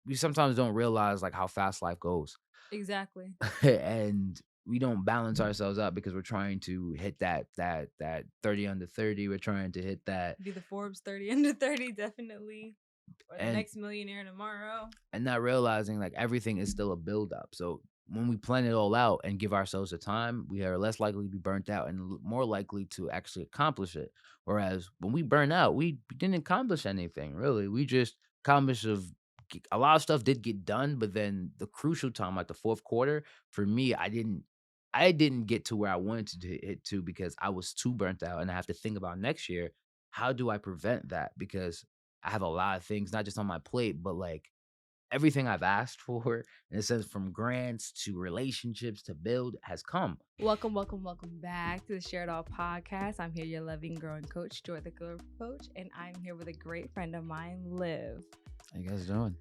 we sometimes don't realize like how fast life goes. Exactly. And we don't balance ourselves up because we're trying to hit that 30 under 30. We're trying to hit that, Be the Forbes 30 under 30, definitely. Or the and next millionaire tomorrow. not realizing like everything is still a build up. So when we plan it all out and give ourselves the time, we are less likely to be burnt out and more likely to actually accomplish it. Whereas when we burn out, we didn't accomplish anything really. We just accomplished a lot of stuff did get done, but then the crucial time, like the fourth quarter, for me, I didn't get to where I wanted to hit to because I was too burnt out, and I have to think about next year. How do I prevent that? Because I have a lot of things, not just on my plate, but like everything I've asked for, and it says from grants to relationships to build has come. Welcome, welcome, welcome back to the Share It All podcast. I'm here, your loving, growing coach, Joy the Growth Coach, and I'm here with a great friend of mine, Liv. How you guys doing?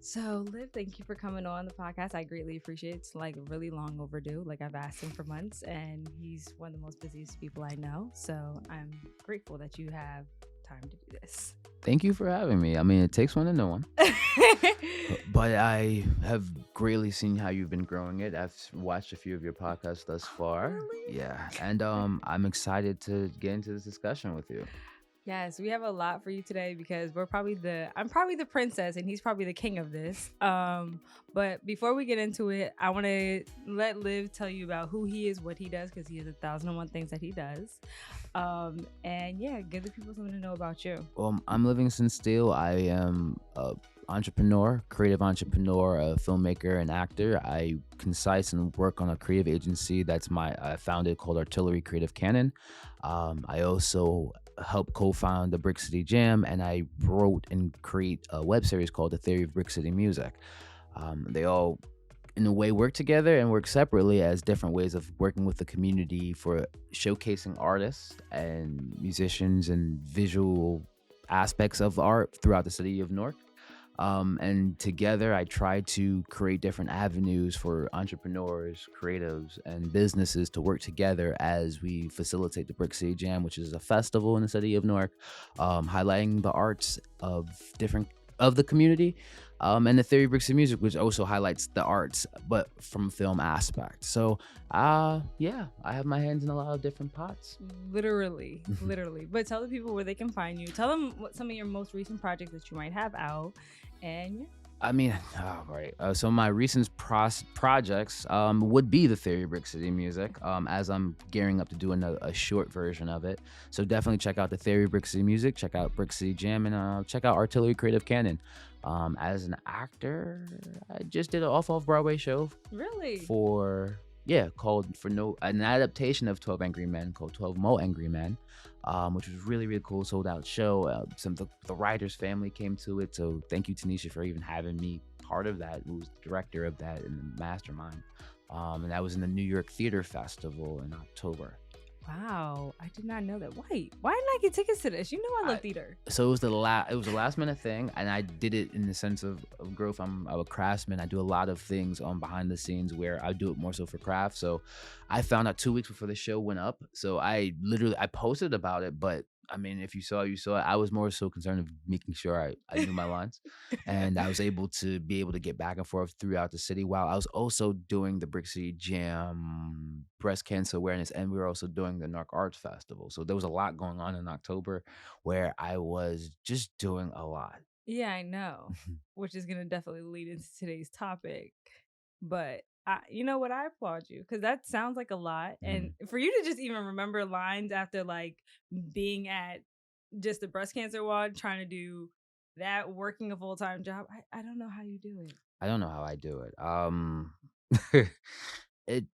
So, Liv, thank you for coming on the podcast. I greatly appreciate it. It's like really long overdue. Like I've asked him for months, and he's one of the most busiest people I know. So I'm grateful that you have time to do this. Thank you for having me. I mean, it takes one to know one. But I have greatly seen how you've been growing it. I've watched a few of your podcasts thus far. Really? Yeah. And I'm excited to get into this discussion with you. Yes, we have a lot for you today because I'm probably the princess and he's probably the king of this. But before we get into it, I want to let Liv tell you about who he is, what he does, because he has 1,001 things that he does. And yeah, give the people something to know about you. I'm Livingston Steele. I am a entrepreneur, creative entrepreneur, a filmmaker, and actor. I concise and work on a creative agency that's I founded called Artillery Creative Canon. I also helped co-found the Brick City Jam, and I wrote and create a web series called The Theory of Brick City Music. They all in a way work together and work separately as different ways of working with the community for showcasing artists and musicians and visual aspects of art throughout the city of Newark. And together, I try to create different avenues for entrepreneurs, creatives, and businesses to work together as we facilitate the Brick City Jam, which is a festival in the city of Newark, highlighting the arts of the community, and the Theory of Brick City Music, which also highlights the arts, but from film aspect. So, yeah, I have my hands in a lot of different pots. Literally. But tell the people where they can find you. Tell them what some of your most recent projects that you might have out. And yeah. I mean, right. So my recent projects would be the Theory of Brick City Music, as I'm gearing up to do a short version of it. So definitely check out the Theory of Brick City Music, check out Brick City Jam, and check out Artillery Creative Canon. As an actor, I just did an off-Broadway show Really? called an adaptation of 12 Angry Men called 12 Mo Angry Men, which was really, really cool, sold out show. Some of the writer's family came to it, so thank you, Tanisha, for even having me part of that. Who was the director of that and the mastermind. And that was in the New York Theater Festival in October. Wow, I did not know that. Why didn't I get tickets to this? You know I love theater. So it was a last minute thing, and I did it in the sense of growth. I'm a craftsman. I do a lot of things on behind the scenes where I do it more so for craft. So I found out 2 weeks before the show went up. So I posted about it, but I mean, if you saw it, you saw it. I was more so concerned of making sure I knew my lines, and I was able to get back and forth throughout the city while I was also doing the Brick City Jam, breast cancer awareness, and we were also doing the Newark Arts Festival. So there was a lot going on in October where I was just doing a lot. Yeah, I know, which is going to definitely lead into today's topic. But you know what? I applaud you because that sounds like a lot. And for you to just even remember lines after like being at just the breast cancer ward, trying to do that, working a full-time job, I don't know how you do it. I don't know how I do it.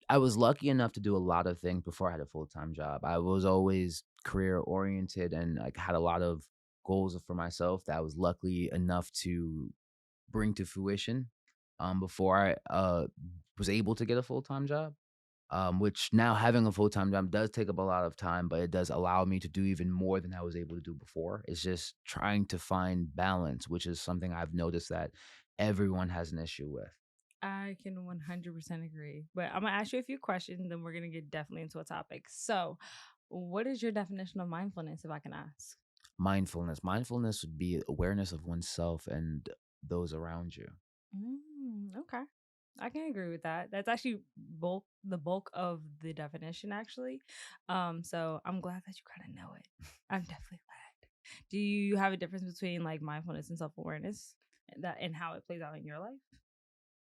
I was lucky enough to do a lot of things before I had a full-time job. I was always career oriented and like had a lot of goals for myself that I was lucky enough to bring to fruition before I was able to get a full-time job. Which now having a full-time job does take up a lot of time, but it does allow me to do even more than I was able to do before. It's just trying to find balance, which is something I've noticed that everyone has an issue with. I can 100% agree. But I'm going to ask you a few questions, then we're going to get definitely into a topic. So, what is your definition of mindfulness, if I can ask? Mindfulness would be awareness of oneself and those around you. Okay. I can agree with that. That's actually the bulk of the definition actually. So I'm glad that you kind of know it. I'm definitely glad. Do you have a difference between like mindfulness and self-awareness and how it plays out in your life?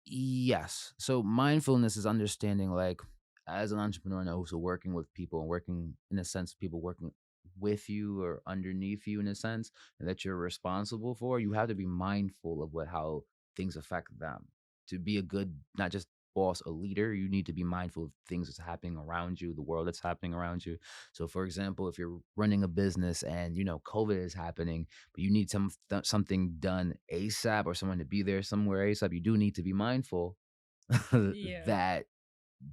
Yes. So mindfulness is understanding, like, as an entrepreneur and also working with people and working in a sense, people working with you or underneath you in a sense, and that you're responsible for, you have to be mindful of how things affect them. To be a good, not just boss, a leader, you need to be mindful of things that's happening around you, the world that's happening around you. So for example, if you're running a business and COVID is happening, but you need something done ASAP or someone to be there somewhere ASAP, you do need to be mindful Yeah.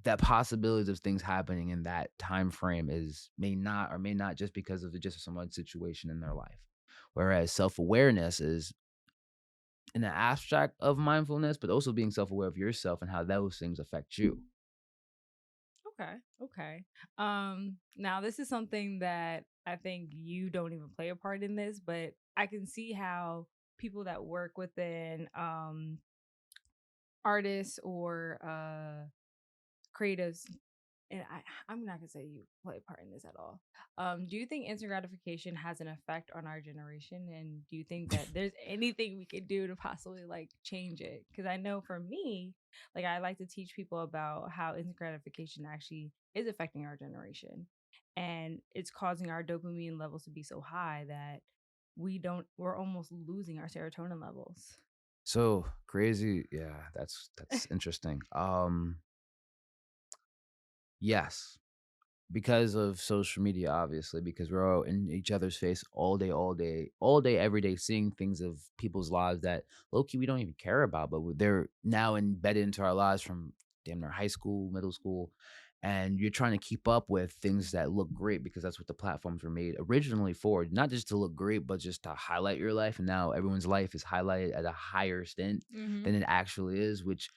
that possibilities of things happening in that time frame may not just because of just someone's situation in their life. Whereas self-awareness is in the abstract of mindfulness, but also being self-aware of yourself and how those things affect you. Okay. Okay. Now this is something that I think you don't even play a part in this, but I can see how people that work within artists or creatives, and I'm not gonna say you play a part in this at all. Do you think instant gratification has an effect on our generation, and do you think that there's anything we could do to possibly like change it? Because I know for me, like I like to teach people about how instant gratification actually is affecting our generation, and it's causing our dopamine levels to be so high that we're almost losing our serotonin levels. So crazy. Yeah, that's interesting. Yes. Because of social media, obviously, because we're all in each other's face all day, every day, seeing things of people's lives that low key we don't even care about, but they're now embedded into our lives from damn near high school, middle school, and you're trying to keep up with things that look great because that's what the platforms were made originally for, not just to look great, but just to highlight your life. And now everyone's life is highlighted at a higher extent Mm-hmm. than it actually is, which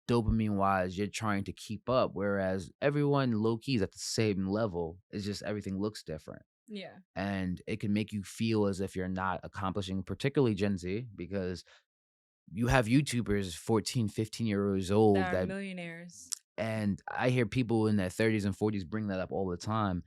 dopamine wise, you're trying to keep up, whereas everyone low key is at the same level. It's just everything looks different. Yeah, And it can make you feel as if you're not accomplishing, particularly Gen Z, because you have YouTubers 14, 15 years old that are that, millionaires. and I hear people in their 30s and 40s bring that up all the time.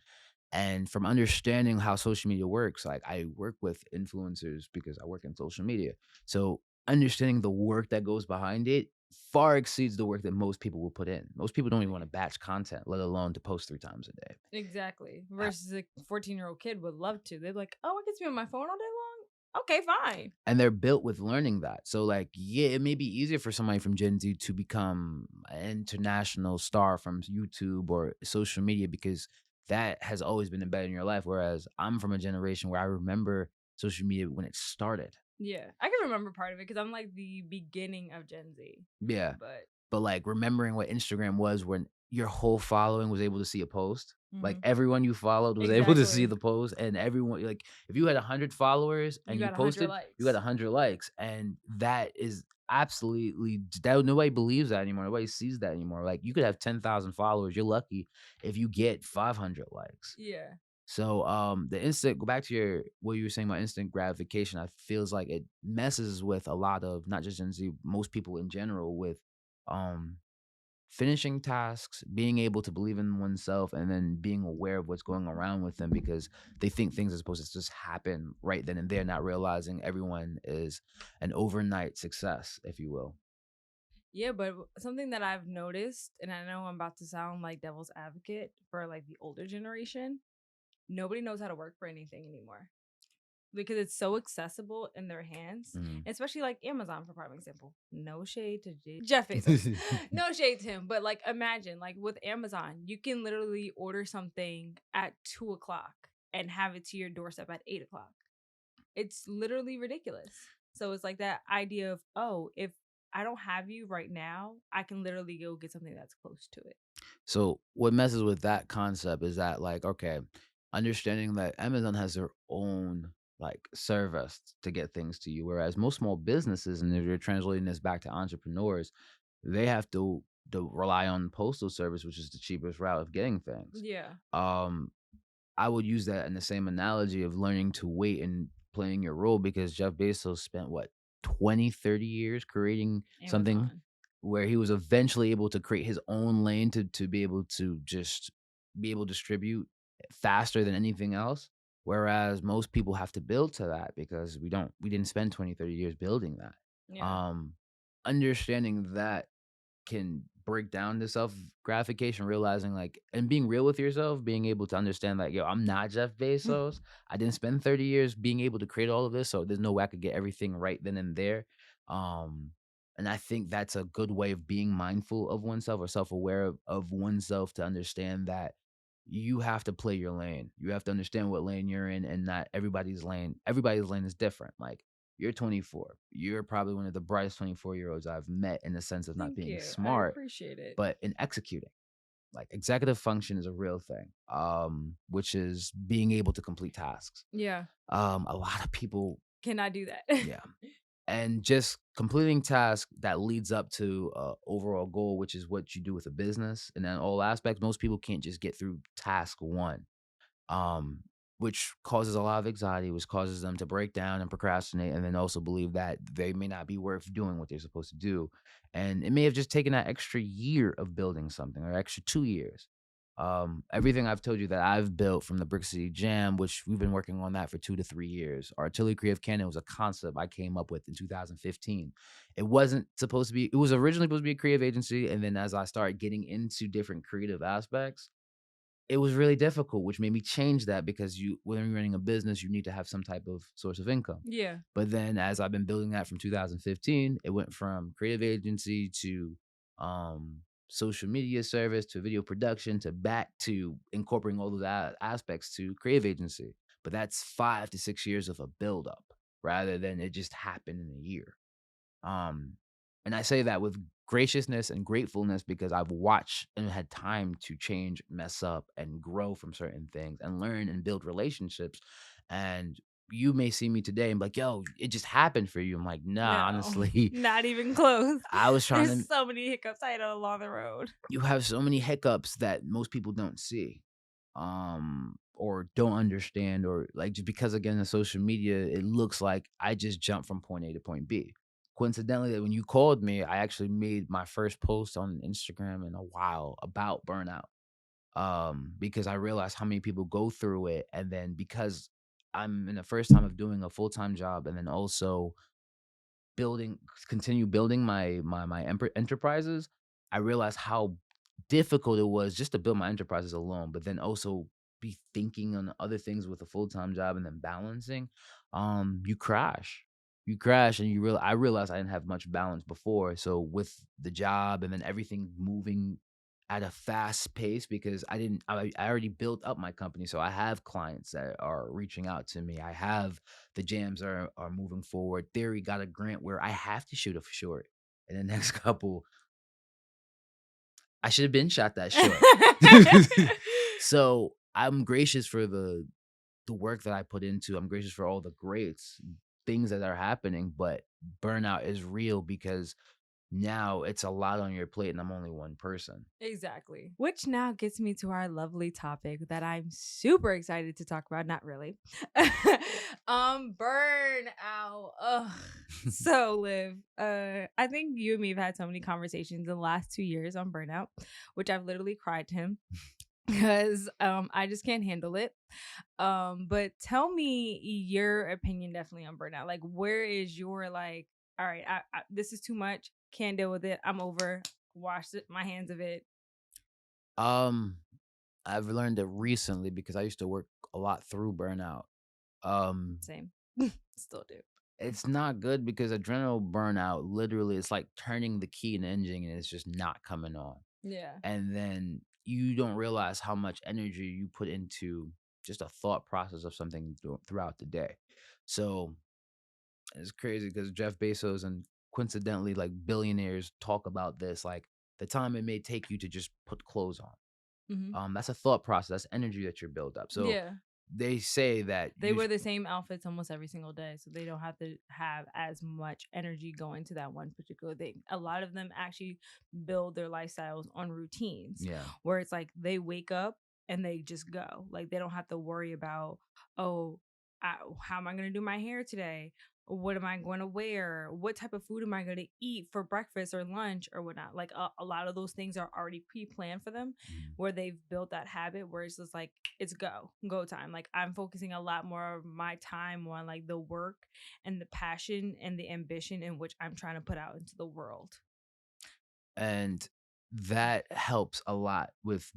And from understanding how social media works, like I work with influencers because I work in social media. So understanding the work that goes behind it far exceeds the work that most people will put in. Most people don't even want to batch content, let alone to post 3 times a day. Exactly. Versus a 14-year-old kid would love to. They're like, oh, I get to be on my phone all day long? Okay, fine. And they're built with learning that. So, like, yeah, it may be easier for somebody from Gen Z to become an international star from YouTube or social media because that has always been embedded in your life. Whereas I'm from a generation where I remember social media when it started. Yeah. I can remember part of it because I'm like the beginning of Gen Z. Yeah. But But, like, remembering what Instagram was when your whole following was able to see a post. Like, mhm. everyone you followed was able to see Exactly. the post, and everyone, like, if you had 100 followers You and you got 100 posted, you got likes. 100 likes, and that is absolutely that nobody believes that anymore. Nobody sees that anymore. Like, you could have 10,000 followers. You're lucky if you get 500 likes. Yeah. So, the instant go back to what you were saying about instant gratification, I feels like it messes with a lot of not just Gen Z, most people in general with, um finishing tasks, being able to believe in oneself, and then being aware of what's going around with them because they think things are supposed to just happen right then and there, not realizing everyone is an overnight success, if you will. Yeah, but something that I've noticed, and I know I'm about to sound like devil's advocate for like the older generation, nobody knows how to work for anything anymore because it's so accessible in their hands, Mm. especially like Amazon for prime example. No shade to Jeff Bezos, no shade to him, but like imagine like with Amazon, you can literally order something at 2 o'clock and have it to your doorstep at 8 o'clock. It's literally ridiculous. So it's like that idea of, oh, if I don't have you right now, I can literally go get something that's close to it. So what messes with that concept is that, like, okay, understanding that Amazon has their own like service to get things to you, whereas most small businesses, and if you're translating this back to entrepreneurs, they have to rely on postal service, which is the cheapest route of getting things. Yeah. Um, I would use that in the same analogy of learning to wait and playing your role because Jeff Bezos spent what 20, 30 years creating It was something on. where he was eventually able to create his own lane to be able to just be able to distribute faster than anything else. Whereas most people have to build to that because we didn't spend 20, 30 years building that. Yeah. Um, Understanding that can break down the self gratification, realizing like and being real with yourself, being able to understand like, yo, I'm not Jeff Bezos. I didn't spend 30 years being able to create all of this, so there's no way I could get everything right then and there. Um, and I think that's a good way of being mindful of oneself or self-aware of oneself to understand that you have to play your lane. You have to understand what lane you're in and not everybody's lane is different. Like you're 24. You're probably one of the brightest 24-year-olds I've met in the sense of not Thank being you. I smart, appreciate it. but in executing. Like executive function is a real thing, which is being able to complete tasks. Yeah. A lot of people, Can I do that? yeah, and just completing tasks that leads up to a overall goal, which is what you do with a business. And then all aspects, most people can't just get through task one, um, which causes a lot of anxiety, which causes them to break down and procrastinate, and then also believe that they may not be worth doing what they're supposed to do. And it may have just taken that extra year of building something or extra 2 years. Everything I've told you that I've built from the Brick City Jam, which we've been working on that for 2 to 3 years. Artillery Creative Canon was a concept I came up with in 2015. It wasn't supposed to be, it was originally supposed to be a creative agency. And then as I started getting into different creative aspects, it was really difficult, which made me change that because when you're running a business, you need to have some type of source of income. Yeah. But then as I've been building that from 2015, it went from creative agency to social media service to video production to back to incorporating all those aspects to creative agency. But that's 5 to 6 years of a buildup rather than it just happened in a year. Um, and I say that with graciousness and gratefulness because I've watched and had time to change, mess up, and grow from certain things and learn and build relationships. And you may see me today and be like, yo, it just happened for you. I'm like, nah, No, honestly, not even close. I was trying There's to, so many hiccups I had along the road. you have so many hiccups that most people don't see or don't understand or like just because again the social media it looks like I just jumped from point A to point B. Coincidentally, when you called me, I actually made my first post on Instagram in a while about burnout. Because I realized how many people go through it, and then because I'm in the first time of doing a full-time job and then also building continue building my enterprises, I realized how difficult it was just to build my enterprises alone, but then also be thinking on other things with a full-time job and then balancing. You crash. You crash and I realized I didn't have much balance before. So with the job and then everything moving at a fast pace because I already built up my company. So I have clients that are reaching out to me. I have the jams are moving forward. Theory got a grant where I have to shoot a short in the next couple. I should have been shot that short. So I'm gracious for the work that I put into. I'm gracious for all the great things that are happening, but burnout is real because now it's a lot on your plate and I'm only one person. Exactly. Which now gets me to our lovely topic that I'm super excited to talk about. Not really. Burnout. Ugh. So Liv, I think you and me have had so many conversations in the last 2 years on burnout, which I've literally cried to him because I just can't handle it. But tell me your opinion definitely on burnout. Like, where is your like, all right, this is too much. Can't deal with it. I'm over. Wash my hands of it. Um, I've learned it recently because I used to work a lot through burnout. Um, Same. Still do. it's not good because adrenal burnout literally it's like turning the key in the engine and it's just not coming on. Yeah. And then you don't realize how much energy you put into just a thought process of something throughout the day. So it's crazy because Jeff Bezos and coincidentally, like billionaires talk about this, like the time it may take you to just put clothes on. Hmm. That's a thought process, that's energy that you're built up. So Yeah. they say that They wear the same outfits almost every single day, so they don't have to have as much energy going to that one particular thing. A lot of them actually build their lifestyles on routines yeah. where it's like they wake up and they just go. Like they don't have to worry about, oh, how am I going to do my hair today? what am I going to wear? What type of food am I going to eat for breakfast or lunch or whatnot? Like a lot of those things are already pre-planned for them, where they've built that habit where it's just like it's go time. Like I'm focusing a lot more of my time on like the work and the passion and the ambition in which I'm trying to put out into the world. And that helps a lot with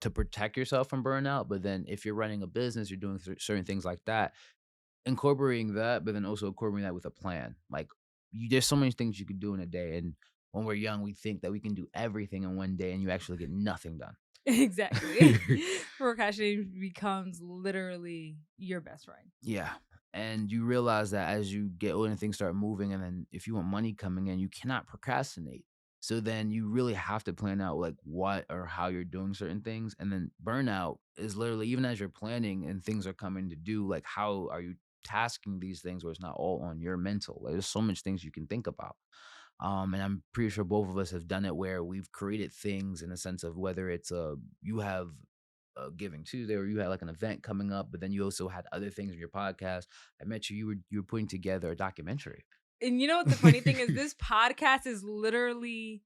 to protect yourself from burnout. But then if you're running a business, you're doing certain things like that, incorporating that, but then also incorporating that with a plan. Like there's so many things you could do in a day. And when we're young, we think that we can do everything in one day and you actually get nothing done. Exactly. Procrastinating becomes literally your best friend. Yeah. And you realize that as you get older and things start moving, and then if you want money coming in, you cannot procrastinate. So then you really have to plan out like what or how you're doing certain things. And then burnout is literally, even as you're planning and things are coming to do, like how are you tasking these things where it's not all on your mental? Like, there's so much things you can think about. And I'm pretty sure both of us have done it where we've created things in a sense of whether it's you have Giving Tuesday, or you had like an event coming up, but then you also had other things in your podcast. I met you. You were putting together a documentary. And you know what the funny thing is? This podcast is literally,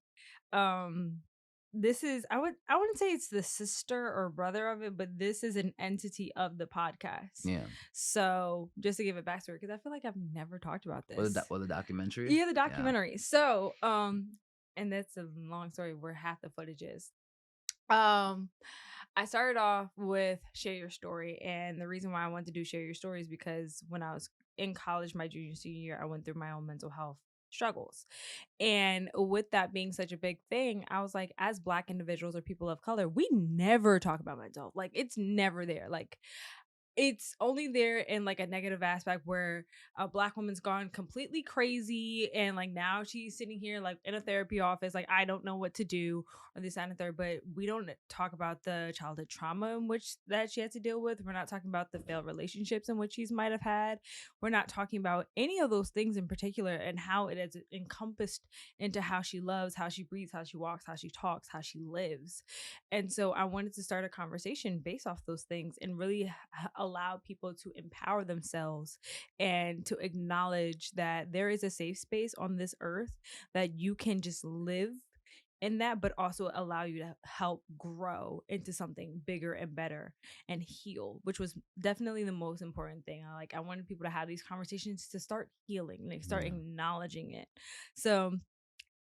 this is I wouldn't say it's the sister or brother of it, but this is an entity of the podcast. Yeah. So just to give it backstory, because I feel like I've never talked about this. The documentary. Yeah, the documentary. Yeah. So, and that's a long story where half the footage is. I started off with Share Your Story, and the reason why I wanted to do Share Your Story is because when I was in college, my junior senior year, I went through my own mental health struggles. And with that being such a big thing, I was like, as Black individuals or people of color, we never talk about mental health. Like it's never there. Like it's only there in like a negative aspect where a Black woman's gone completely crazy and like now she's sitting here like in a therapy office like I don't know what to do or this and the third, but we don't talk about the childhood trauma in which that she had to deal with. We're not talking about the failed relationships in which she's might have had. We're not talking about any of those things in particular and how it has encompassed into how she loves, how she breathes, how she walks, how she talks, how she lives. And so I wanted to start a conversation based off those things and really allow people to empower themselves and to acknowledge that there is a safe space on this earth that you can just live in that, but also allow you to help grow into something bigger and better and heal, which was definitely the most important thing. I wanted people to have these conversations to start healing, like start acknowledging it. So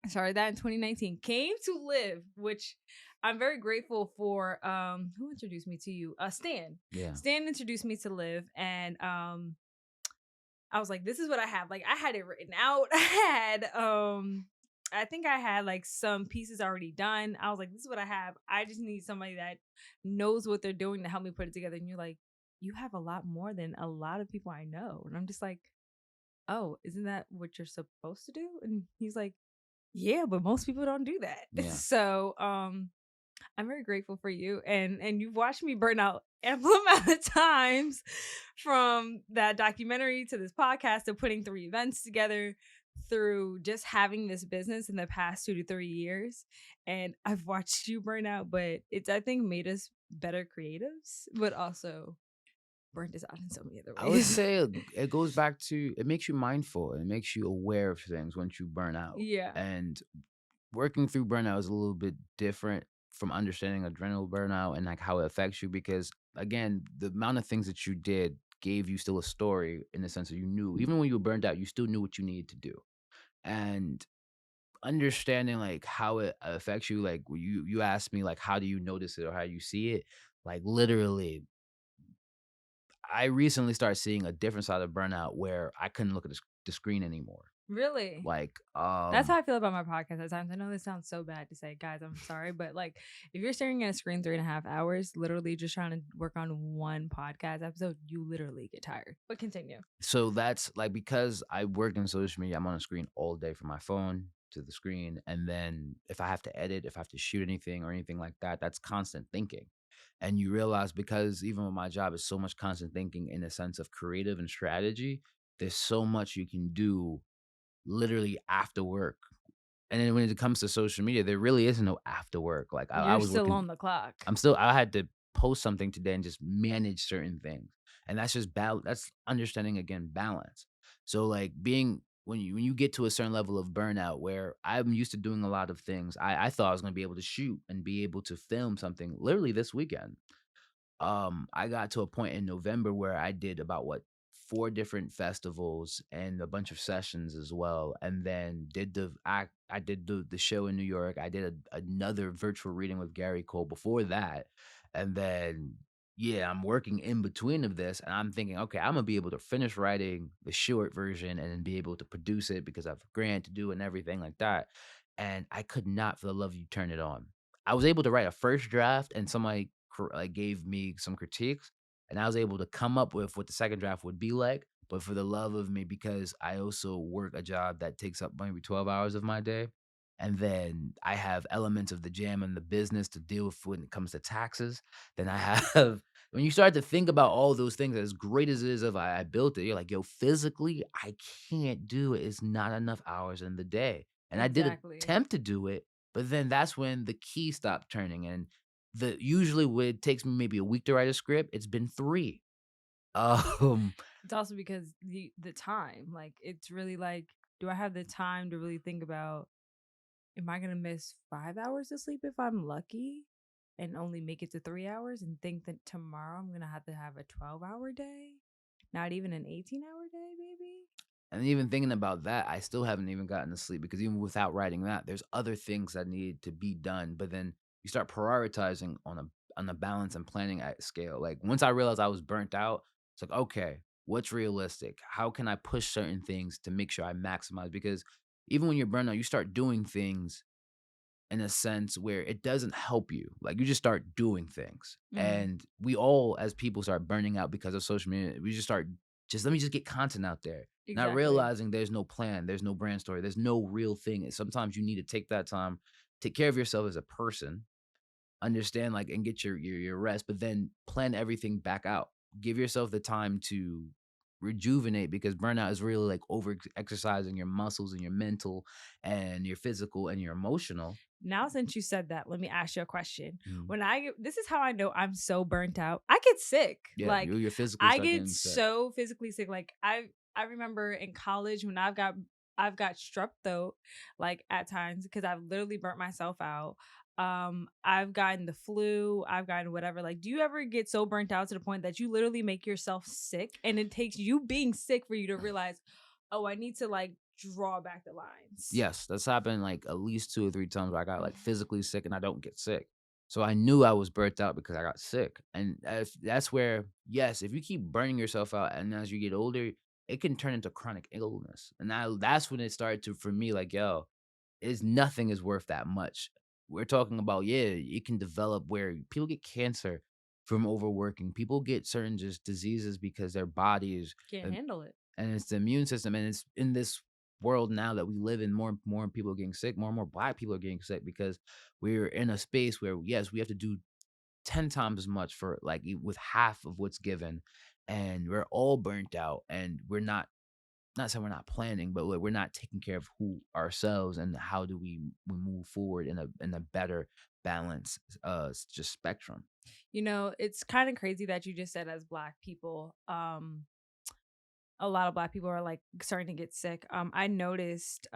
I started that in 2019, came to Live, which I'm very grateful for. Who introduced me to you? Stan. Yeah. Stan introduced me to Live, and I was like, this is what I have. Like I had it written out. I think I had like some pieces already done. I was like, this is what I have. I just need somebody that knows what they're doing to help me put it together. And you're like, you have a lot more than a lot of people I know. And I'm just like, oh, isn't that what you're supposed to do? And he's like, yeah, but most people don't do that. Yeah. So I'm very grateful for you. And you've watched me burn out ample amount of times, from that documentary to this podcast to putting 3 events together, through just having this business in the past 2 to 3 years. And I've watched you burn out, but it's, I think, made us better creatives, but also burned us out in so many other ways. I would say it goes back to, it makes you mindful. It makes you aware of things once you burn out. Yeah. And working through burnout is a little bit different from understanding adrenal burnout and like how it affects you, because again, the amount of things that you did gave you still a story, in the sense that you knew, even when you were burned out, you still knew what you needed to do. And understanding like how it affects you, like you asked me like how do you notice it or how you see it, like literally I recently started seeing a different side of burnout where I couldn't look at the screen anymore. Really? Like, that's how I feel about my podcast at times. I know this sounds so bad to say, guys, I'm sorry, but like if you're staring at a screen 3.5 hours, literally just trying to work on one podcast episode, you literally get tired. But continue. So that's like, because I work in social media, I'm on a screen all day, from my phone to the screen. And then if I have to edit, if I have to shoot anything or anything like that, that's constant thinking. And you realize, because even with my job, it's so much constant thinking in the sense of creative and strategy, there's so much you can do literally after work. And then when it comes to social media, there really is no after work. Like I was still working, on the clock. I had to post something today and just manage certain things. And that's just that's understanding, again, balance. So like being when you get to a certain level of burnout where I'm used to doing a lot of things, I thought I was gonna be able to shoot and be able to film something literally this weekend. I got to a point in November where I did about what 4 different festivals and a bunch of sessions as well, and then I did the show in New York. I did another virtual reading with Gary Cole before that, and then yeah, I'm working in between of this, and I'm thinking, okay, I'm gonna be able to finish writing the short version and then be able to produce it because I have a grant to do and everything like that. And I could not, for the love of you, turn it on. I was able to write a first draft, and somebody like gave me some critiques, and I was able to come up with what the second draft would be like. But for the love of me, because I also work a job that takes up maybe 12 hours of my day, and then I have elements of the jam and the business to deal with when it comes to taxes, then I have when you start to think about all those things, as great as it is if I built it, you're like, yo, physically, I can't do it. It's not enough hours in the day. And I did Exactly. attempt to do it, but then that's when the key stopped turning. And the usually what it takes me maybe a week to write a script, it's been 3. Um, It's also because the time, like it's really like, do I have the time to really think about, am I gonna miss 5 hours of sleep if I'm lucky and only make it to 3 hours and think that tomorrow I'm gonna have to have a 12-hour day? Not even an 18-hour day, maybe? and even thinking about that, I still haven't even gotten to sleep because even without writing that, there's other things that need to be done. But then you start prioritizing on a balance and planning scale. Like once I realized I was burnt out, it's like, okay, what's realistic? How can I push certain things to make sure I maximize? Because even when you're burnt out, you start doing things in a sense where it doesn't help you. Like you just start doing things. Mm, And we all as people start burning out because of social media. We just start just let me just get content out there. Not exactly. realizing there's no plan, there's no brand story, there's no real thing. And sometimes you need to take that time, take care of yourself as a person, understand like and get your rest, but then plan everything back out. Give yourself the time to rejuvenate because burnout is really like over exercising your muscles and your mental and your physical and your emotional. Now, since you said that, let me ask you a question. Mhm. When this is how I know I'm so burnt out. I get sick. Yeah, Like you're physically I start get getting sick. so physically sick. Like I remember in college when I've got strep throat, like at times because I've literally burnt myself out. I've gotten the flu, I've gotten whatever. Like, do you ever get so burnt out to the point that you literally make yourself sick and it takes you being sick for you to realize, oh, I need to like draw back the lines? Yes, that's happened like at least 2 or 3 times where I got like physically sick and I don't get sick. So I knew I was burnt out because I got sick. And if that's where, yes, if you keep burning yourself out and as you get older, it can turn into chronic illness. And now that's when it started to for me like, yo, is nothing is worth that much. We're talking about, yeah, it can develop where people get cancer from overworking. People get certain just diseases because their bodies Can't handle it. and it's the immune system, and it's in this world now that we live in, more and more people are getting sick, more and more black people are getting sick because we're in a space where yes, we have to do 10 times as much for like with half of what's given, and we're all burnt out, and we're not saying we're not planning, but we're not taking care of who ourselves and how do we move forward in a better balance just spectrum. It's kind of crazy that you just said as black people, a lot of black people are like starting to get sick. I noticed,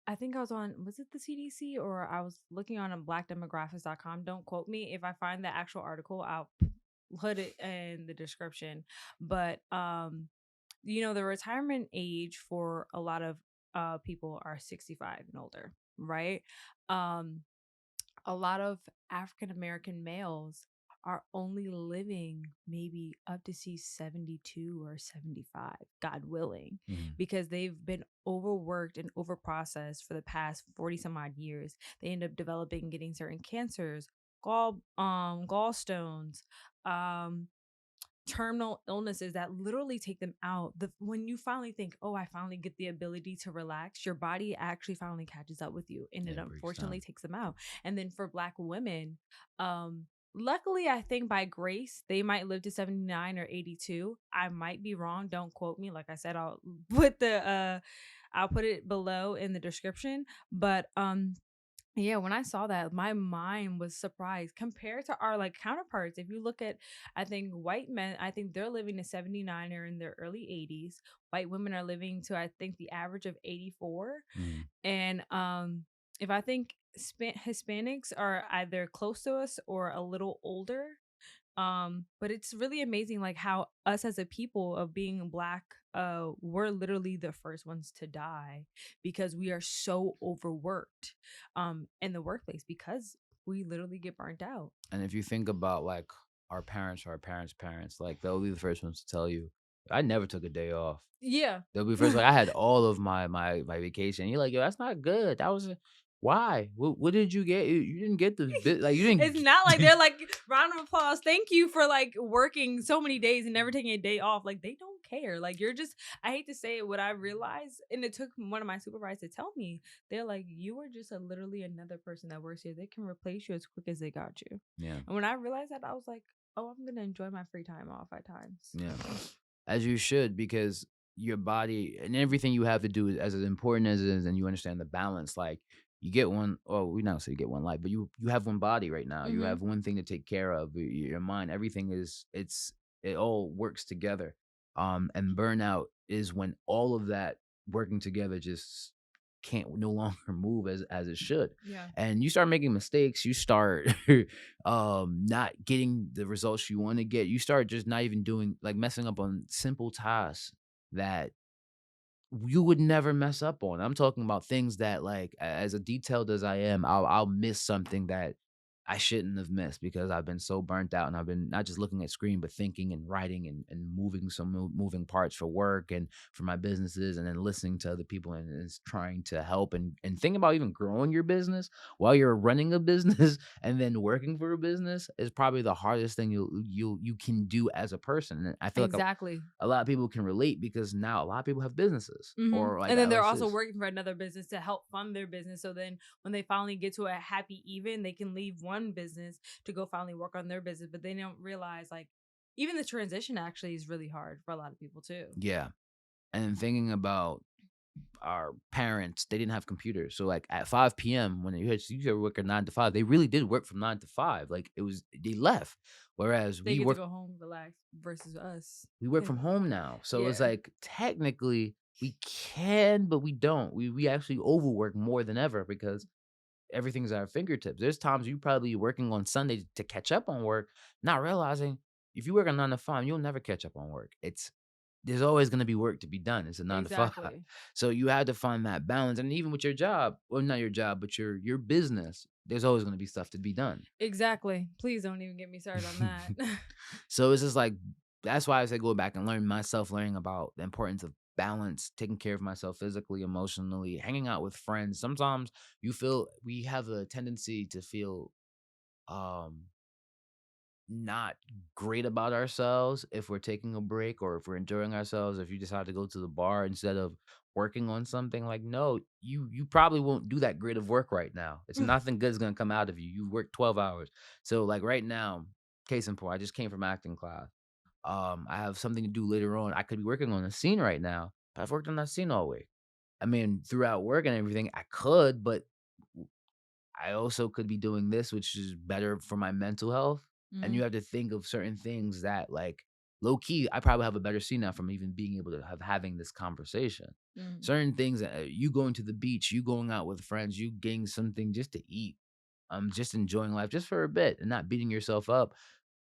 I think I was on, was it the CDC or I was looking on blackdemographics.com. Don't quote me. If I find the actual article, I'll put it in the description. But, the retirement age for a lot of people are 65 and older, right? Um, a lot of African American males are only living maybe up to see 72 or 75, God willing, Mhm. because they've been overworked and overprocessed for the past 40 some odd years. They end up developing getting certain cancers, gallstones, um terminal illnesses that literally take them out. When you finally think, oh, I finally get the ability to relax, your body actually finally catches up with you and Yeah, it it breaks unfortunately down. takes them out. And then for black women, luckily I think by grace they might live to 79 or 82. I might be wrong, don't quote me. Like I said, I'll put it below in the description. But Yeah, when I saw that, my mind was surprised compared to our like counterparts. If you look at, I think white men, I think they're living to 79 or in their early 80s. White women are living to, I think, the average of 84. Mm. And if I think Hispanics are either close to us or a little older, but it's really amazing like how us as a people of being black, we're literally the first ones to die because we are so overworked in the workplace because we literally get burnt out. And if you think about like our parents or our parents' parents, like they'll be the first ones to tell you, I never took a day off. Yeah. They'll be first like, I had all of my vacation. You're like, yo, that's not good. That was why? What did you get? You didn't get the bit like you It's didn't. not like they're like, round of applause, thank you for like working so many days and never taking a day off. Like they don't care. Like you're just, I hate to say it, what I realized, and it took one of my supervisors to tell me, they're like, you are just literally another person that works here. They can replace you as quick as they got you. Yeah, And when I realized that, I was like, oh, I'm gonna enjoy my free time off at times. yeah, as you should, because your body and everything you have to do is as important as it is, and you understand the balance. Like you get one, oh, we not say you get one life, but you have one body right now. You Mm-hmm. have one thing to take care of. Your mind, everything is it all works together. And burnout is when all of that working together just can't no longer move as it should. Yeah. And you start making mistakes, you start not getting the results you want to get, you start just not even doing like messing up on simple tasks that you would never mess up on. I'm talking about things that like as a detailed as I am, I'll miss something that I shouldn't have missed because I've been so burnt out and I've been not just looking at screen but thinking and writing and moving some moving parts for work and for my businesses, and then listening to other people and is trying to help and thinking about even growing your business while you're running a business and then working for a business is probably the hardest thing you can do as a person. And I feel like Exactly. a lot of people can relate because now a lot of people have businesses Mm-hmm. or like And then they're also LLCs. working for another business to help fund their business. So then when they finally get to a happy even, they can leave one business to go finally work on their business. But they don't realize like even the transition actually is really hard for a lot of people too. Yeah. And thinking about our parents, they didn't have computers. So like at 5 p.m. when you had work at 9 to 5, they really did work from 9 to 5. Like it was they left. Whereas They get to go home, relax versus us. we work from home now. So it's Yeah. like technically we can, but we don't. We actually overwork more than ever because everything's at our fingertips. There's times you probably working on Sunday to catch up on work, not realizing if you work a 9 to 5, you'll never catch up on work. There's always going to be work to be done. It's a 9 to 5. Exactly. So you have to find that balance. And even with your job, well, not your job, but your business, there's always going to be stuff to be done. Exactly. Please don't even get me started on that. So it's just like that's why I say go back and learning about the importance of balance, taking care of myself physically, emotionally, hanging out with friends. Sometimes we have a tendency to feel um not great about ourselves if we're taking a break or if we're enjoying ourselves. If you decide to go to the bar instead of working on something, like no, you probably won't do that great of work right now. It's nothing good's gonna come out of you. You work 12 hours. So like right now, case in point, I just came from acting class. I have something to do later on. I could be working on a scene right now, but I've worked on that scene all week. I mean, throughout work and everything, I could, but I also could be doing this, which is better for my mental health. And Mm, you have to think of certain things that, like, low key, I probably have a better scene now from even being able to having this conversation. mm. Certain things that you going to the beach, you going out with friends, you getting something just to eat, just enjoying life just for a bit and not beating yourself up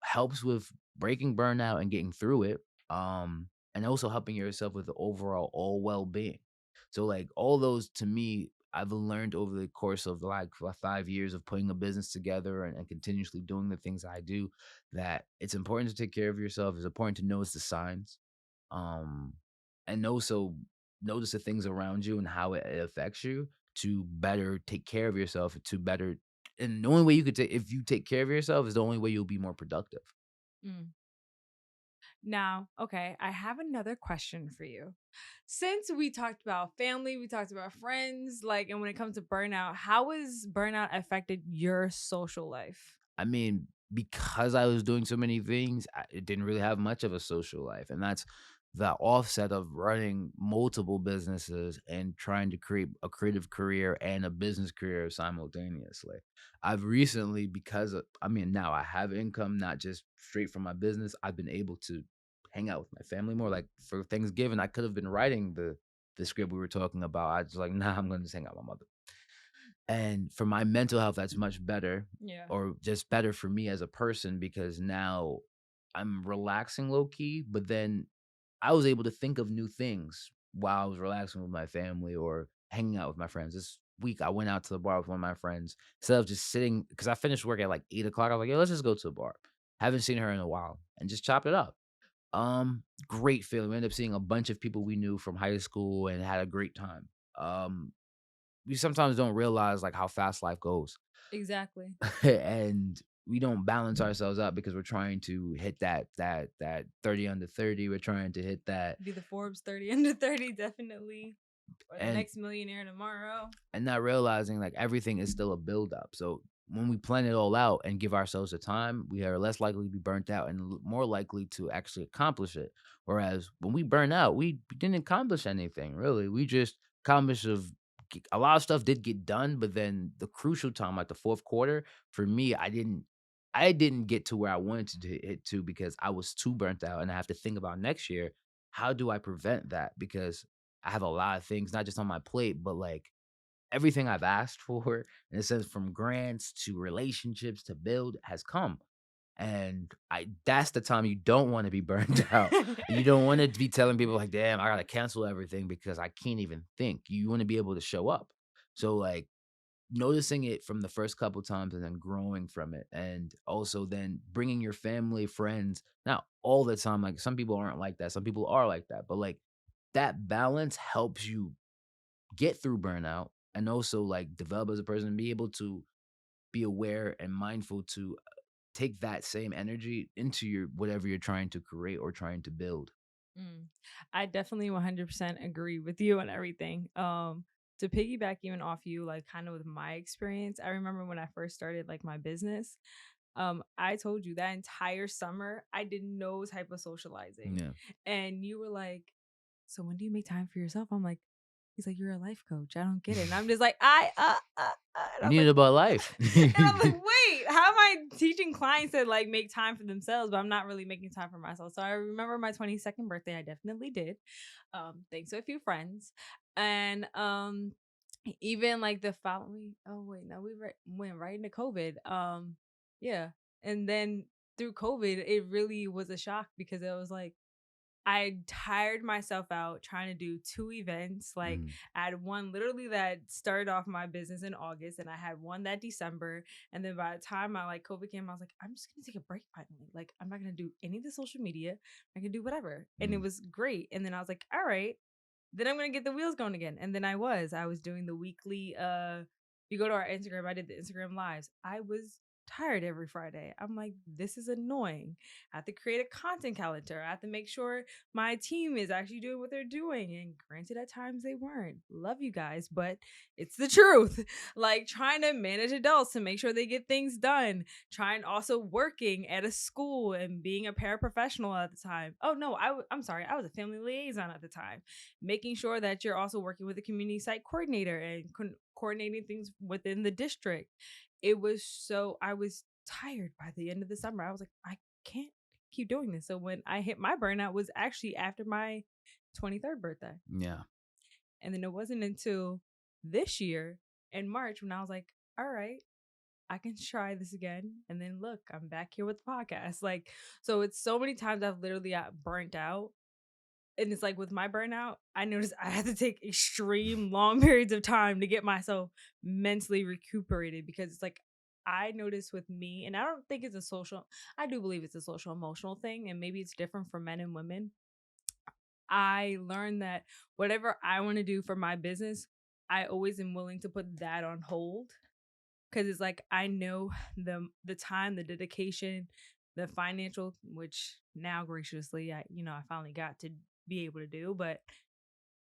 helps with breaking burnout and getting through it. And also helping yourself with the overall all well being. So like all those to me, I've learned over the course of like 5 years of putting a business together and continuously doing the things I do, that it's important to take care of yourself. It's important to notice the signs. Um, and also notice the things around you and how it affects you to better take care of yourself, to better and the only way you could take if you take care of yourself is the only way you'll be more productive. Mm. Now, okay, I have another question for you. Since we talked about family, we talked about friends, like, and when it comes to burnout, how has burnout affected your social life? I mean, because I was doing so many things, it didn't really have much of a social life, and that's that offset of running multiple businesses and trying to create a creative career and a business career simultaneously. I've recently, now I have income, not just straight from my business, I've been able to hang out with my family more. Like for Thanksgiving, I could have been writing the script we were talking about. I was like, nah, I'm gonna just hang out with my mother. And for my mental health, that's much better, Yeah. or just better for me as a person, because now I'm relaxing low key, but then I was able to think of new things while I was relaxing with my family or hanging out with my friends. This week, I went out to the bar with one of my friends instead of just sitting, because I finished work at like 8 o'clock. I was like, yo, let's just go to the bar. Haven't seen her in a while and just chop it up. Great feeling. We ended up seeing a bunch of people we knew from high school and had a great time. We sometimes don't realize like how fast life goes. Exactly. And we don't balance ourselves up because we're trying to hit that 30 under 30. We're trying to hit that, Be the Forbes 30 under 30, definitely. Or the and next millionaire tomorrow. not realizing like everything is still a build up. So when we plan it all out and give ourselves the time, we are less likely to be burnt out and more likely to actually accomplish it. Whereas when we burn out, we didn't accomplish anything really. We just accomplished a lot of stuff did get done, but then the crucial time, like the fourth quarter, for me, I didn't get to where I wanted to hit to because I was too burnt out, and I have to think about next year. How do I prevent that? Because I have a lot of things, not just on my plate, but like everything I've asked for, in a sense, from grants to relationships to build, has come. And that's the time you don't want to be burned out. You don't want to be telling people like, damn, I gotta cancel everything because I can't even think. You want to be able to show up. So like noticing it from the first couple times and then growing from it, and also then bringing your family, friends, not all the time. Like some people aren't like that, some people are like that, but like that balance helps you get through burnout and also like develop as a person and be able to be aware and mindful to take that same energy into your whatever you're trying to create or trying to build. Mm. I definitely 100% agree with you on everything. To piggyback even off you, like kind of with my experience, I remember when I first started like my business, I told you that entire summer I did no type of socializing. Yeah. And you were like, so when do you make time for yourself? I'm like, he's like, you're a life coach. I don't get it. And I'm just like, and You I was need like, it about life. and I'm like, wait, how am I teaching clients to like make time for themselves, but I'm not really making time for myself? So I remember my 22nd birthday, I definitely did. Thanks to a few friends. And even like the following, oh wait, no, went right into COVID. Yeah. And then through COVID, it really was a shock because it was like I tired myself out trying to do two events. Like Mm, I had one literally that started off my business in August, and I had one that December. And then by the time I like COVID came, I was like, I'm just gonna take a break finally. Like I'm not gonna do any of the social media. I can do whatever. And it mm, was great. And then I was like, all right, then I'm gonna get the wheels going again. And then I was doing the weekly if you go to our Instagram, I did the Instagram lives. I was tired every Friday. I'm like, this is annoying. I have to create a content calendar. I have to make sure my team is actually doing what they're doing. And granted, at times they weren't. Love you guys, but it's the truth. Like trying to manage adults to make sure they get things done, trying also working at a school and being a paraprofessional at the time. Oh no, I'm sorry, I was a family liaison at the time, making sure that you're also working with a community site coordinator and coordinating things within the district. I was tired by the end of the summer. I was like, I can't keep doing this. So when I hit my burnout was actually after my 23rd birthday. yeah. And then it wasn't until this year in March when I was like, all right, I can try this again. And then look, I'm back here with the podcast. Like, so it's so many times I've literally got burnt out. And it's like with my burnout, I noticed I had to take extreme long periods of time to get myself mentally recuperated because it's like I noticed with me, and I don't think it's a social, I do believe it's a social emotional thing, and maybe it's different for men and women. I learned that whatever I want to do for my business, I always am willing to put that on hold because it's like I know the time, the dedication, the financial, which now graciously I finally got to be able to do, but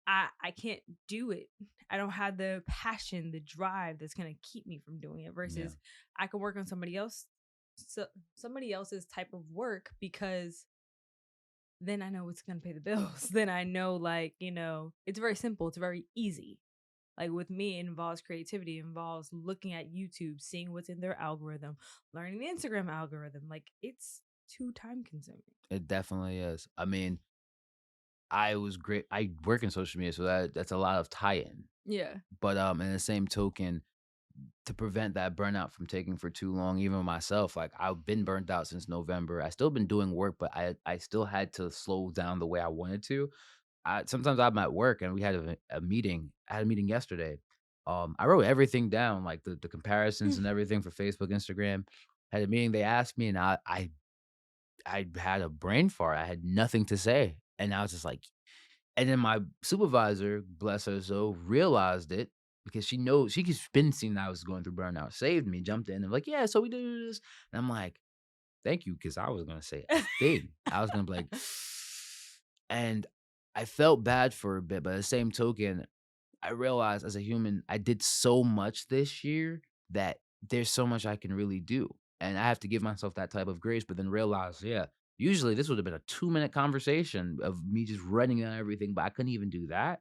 I can't do it. I don't have the passion, the drive that's gonna keep me from doing it. Yeah. Versus I can work on somebody else's type of work because then I know it's going to pay the bills. Then I know, like, you know, it's very simple. It's very easy. Like with me, it involves creativity, it involves looking at YouTube, seeing what's in their algorithm, learning the Instagram algorithm. Like it's too time consuming. It definitely is. I mean, I was great. I work in social media, so that's a lot of tie-in. Yeah. But in the same token, to prevent that burnout from taking for too long, even myself, like I've been burnt out since November. I still been doing work, but I still had to slow down the way I wanted to. Sometimes I'm at work and we had a meeting. I had a meeting yesterday. I wrote everything down, like the comparisons and everything for Facebook, Instagram. Had a meeting. They asked me, and I had a brain fart. I had nothing to say, and I was just like, and then my supervisor, bless her soul, realized it because she knows she's been seeing I was going through burnout, saved me, jumped in and like, yeah, so we do this. And I'm like, thank you, because I was gonna say a thing. I was gonna be like, and I felt bad for a bit, but at the same token, I realized as a human, I did so much this year that there's so much I can really do. And I have to give myself that type of grace, but then realize, yeah, usually this would have been a 2-minute conversation of me just running on everything, but I couldn't even do that.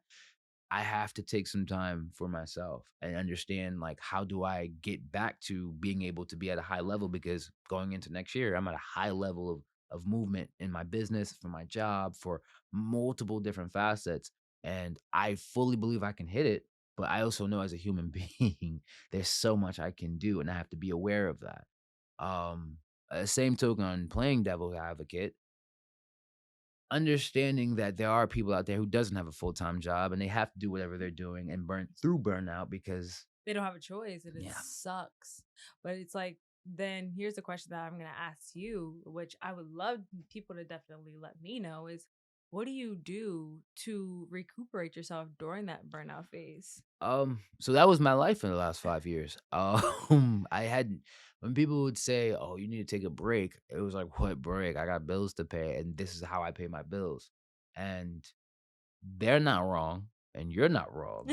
I have to take some time for myself and understand like how do I get back to being able to be at a high level, because going into next year I'm at a high level of movement in my business, for my job, for multiple different facets, and I fully believe I can hit it, but I also know as a human being there's so much I can do and I have to be aware of that. Um Same token, on playing devil's advocate, understanding that there are people out there who doesn't have a full-time job and they have to do whatever they're doing and burn through burnout because They don't have a choice and it yeah. sucks. But it's like, then here's the question that I'm going to ask you, which I would love people to definitely let me know is what do you do to recuperate yourself during that burnout phase? So that was my life in the last 5 years. I had when people would say, "Oh, you need to take a break," it was like, "What break? I got bills to pay, and this is how I pay my bills." And they're not wrong, and you're not wrong.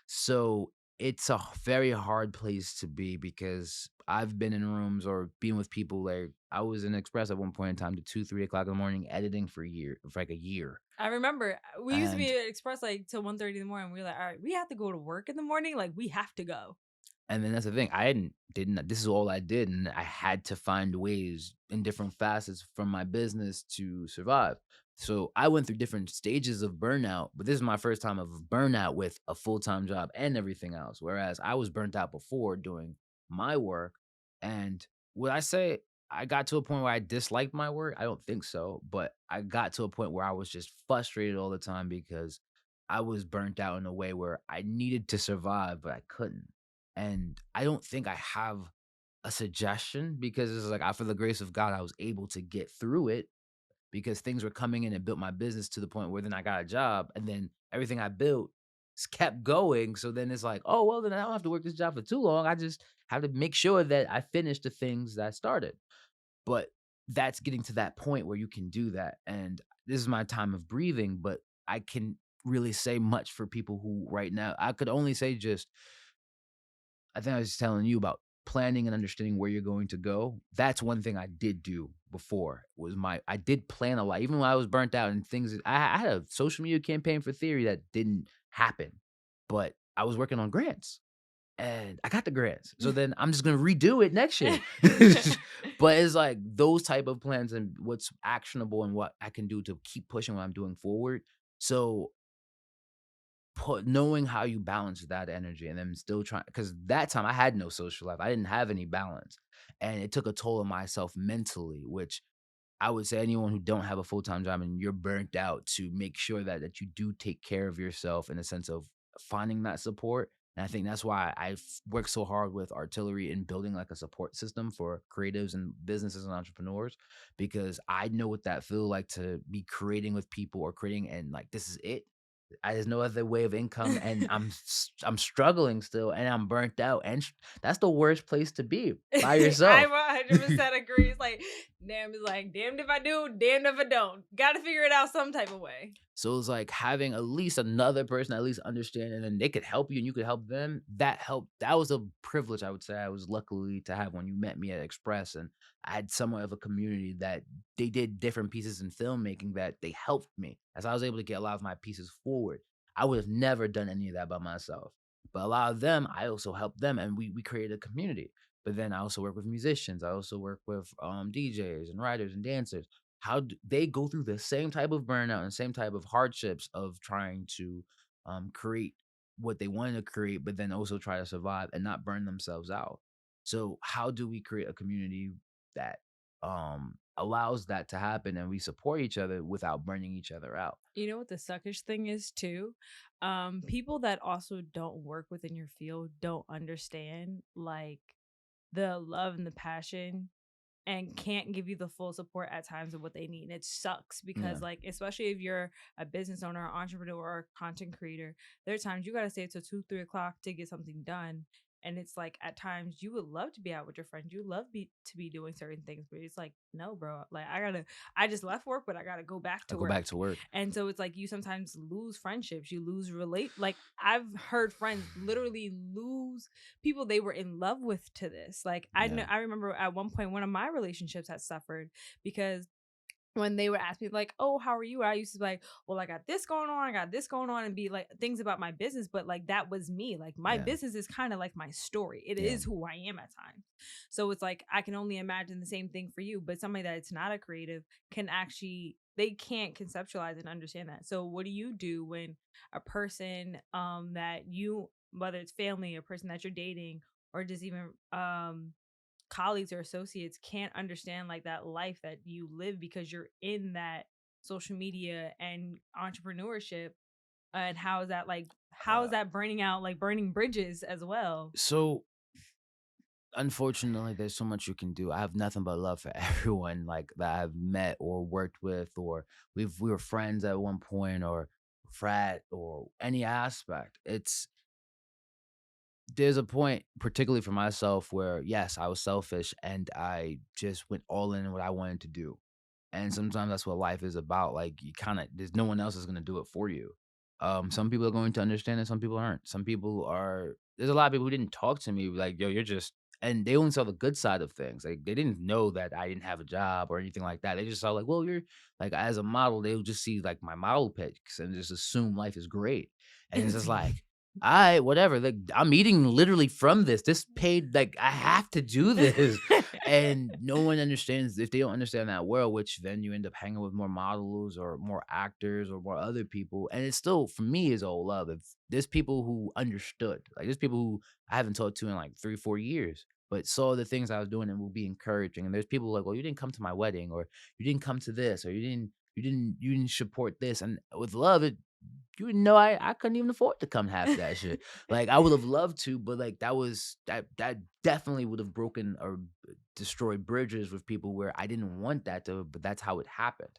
So it's a very hard place to be because I've been in rooms or being with people like I was in Express at one point in time to 2, 3 o'clock in the morning editing for like a year. I remember we used to be And at Express like till 1:30 in the morning. We were like, all right, we have to go to work in the morning. Like we have to go. And then that's the thing, I didn't this is all I did, and I had to find ways in different facets from my business to survive. So, I went through different stages of burnout, but this is my first time of burnout with a full-time job and everything else, whereas I was burnt out before doing my work, and would I say I got to a point where I disliked my work? I don't think so, but I got to a point where I was just frustrated all the time because I was burnt out in a way where I needed to survive, but I couldn't. And I don't think I have a suggestion because it's like I, for the grace of God, I was able to get through it because things were coming in and built my business to the point where then I got a job and then everything I built kept going. So then it's like, oh, well, then I don't have to work this job for too long. I just have to make sure that I finish the things that I started. But that's getting to that point where you can do that. And this is my time of breathing, but I can really say much for people who right now, I could only say just I think I was telling you about planning and understanding where you're going to go. That's one thing I did do before was I did plan a lot, even when I was burnt out and things. I had a social media campaign for theory that didn't happen, but I was working on grants and I got the grants. So then I'm just gonna redo it next year. But it's like those type of plans and what's actionable and what I can do to keep pushing what I'm doing forward. So knowing how you balance that energy and then still trying, because that time I had no social life. I didn't have any balance. And it took a toll on myself mentally, which I would say anyone who don't have a full-time job and you're burnt out, to make sure that you do take care of yourself in the sense of finding that support. And I think that's why I work so hard with Artillery in building like a support system for creatives and businesses and entrepreneurs, because I know what that feel like to be creating with people or creating and like this is it. There's no other way of income, and I'm struggling still, and I'm burnt out, and that's the worst place to be by I yourself. 100% agree. It's like, damned if I do, damned if I don't. Got to figure it out some type of way. So it's like having at least another person at least understand, and then they could help you and you could help them. That helped. That was a privilege, I would say. I was luckily to have when you met me at Express, and I had somewhat of a community that they did different pieces in filmmaking that they helped me as I was able to get a lot of my pieces forward. I would have never done any of that by myself. But a lot of them, I also helped them, and we created a community. But then I also work with musicians. I also work with DJs and writers and dancers. How do they go through the same type of burnout and same type of hardships of trying to create what they wanted to create, but then also try to survive and not burn themselves out. So how do we create a community that allows that to happen and we support each other without burning each other out? You know what the suckish thing is too? People that also don't work within your field don't understand like the love and the passion and can't give you the full support at times of what they need. And it sucks Yeah, because, like, especially if you're a business owner, or entrepreneur, or content creator, there are times you got to stay till 2, 3 o'clock to get something done. And it's like at times you would love to be out with your friends, you love to be doing certain things, but it's like, no, bro. Like I just left work, but I gotta go back I to go work. back to work. And so it's like you sometimes lose friendships, you lose relate. Like I've heard friends literally lose people they were in love with to this. Like I know Yeah, I remember at one point one of my relationships had suffered because when they would ask me like, "Oh, how are you?" I used to be like, "Well, I got this going on, I got this going on," and be like things about my business, but like that was me. Like my yeah, business is kind of like my story. It yeah. is who I am at times. So it's like I can only imagine the same thing for you, but somebody that's not a creative can actually they can't conceptualize and understand that. So what do you do when a person that you whether it's family, a person that you're dating, or just even colleagues or associates can't understand like that life that you live because you're in that social media and entrepreneurship, and how is Uh, that burning out like burning bridges as well? so unfortunately, there's so much you can do. I have nothing but love for everyone like that I've met or worked with, or we were friends at one point, or frat, or any aspect. It's There's a point, particularly for myself, where yes, I was selfish and I just went all in what I wanted to do. And sometimes that's what life is about. Like you kind of, there's no one else is going to do it for you. Some people are going to understand and some people aren't. Some people are, there's a lot of people who didn't talk to me like, yo, you're just, and they only saw the good side of things. Like they didn't know that I didn't have a job or anything like that. They just saw like, well, you're like, as a model, they'll just see like my model pics and just assume life is great. And it's just like, I whatever. Like I'm eating literally from this. This paid, like I have to do this. And no one understands if they don't understand that world, which then you end up hanging with more models or more actors or more other people. And it's still for me is all love. If there's people who understood, like there's people who I haven't talked to in like 3, 4 years, but saw the things I was doing and will be encouraging. And there's people like, well, you didn't come to my wedding, or you didn't come to this, or you didn't support this. And with love, you know, I couldn't even afford to come half that shit. Like I would have loved to, but like that definitely would have broken or destroyed bridges with people where I didn't want that to, but that's how it happened.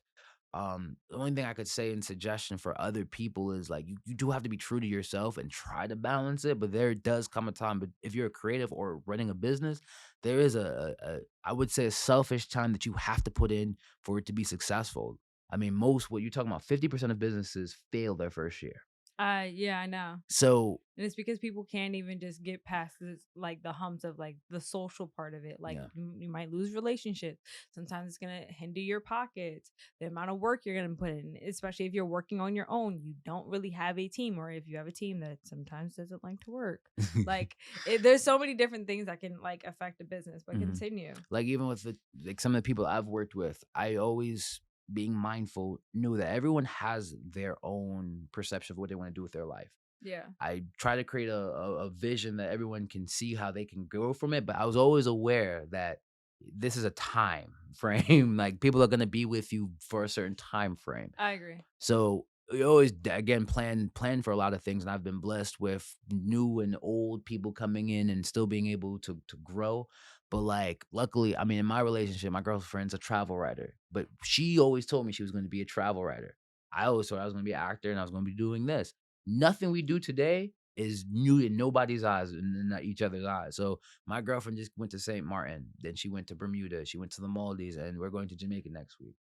The only thing I could say in suggestion for other people is like you do have to be true to yourself and try to balance it, but there does come a time. But if you're a creative or running a business, there is a I would say a selfish time that you have to put in for it to be successful. I mean, most what you're talking about, 50% of businesses fail their first year. Yeah, I know. So And it's because people can't even just get past this, like the humps of like the social part of it. Like yeah. you might lose relationships. Sometimes it's gonna hinder your pockets, the amount of work you're gonna put in, especially if you're working on your own. You don't really have a team, or if you have a team that sometimes doesn't like to work. Like there's so many different things that can like affect a business. But Mhm. continue. Like even with like some of the people I've worked with, I always being mindful knew that everyone has their own perception of what they want to do with their life. Yeah, I try to create a vision that everyone can see how they can grow from it, but I was always aware that this is a time frame. Like people are gonna be with you for a certain time frame. I agree. So we always again plan for a lot of things, and I've been blessed with new and old people coming in and still being able to grow. But like luckily, I mean, in my relationship, my girlfriend's a travel writer, but she always told me she was going to be a travel writer. I always thought I was going to be an actor and I was going to be doing this. Nothing we do today is new in nobody's eyes and in each other's eyes. So my girlfriend just went to St. Martin, then she went to Bermuda, she went to the Maldives, and we're going to Jamaica next week.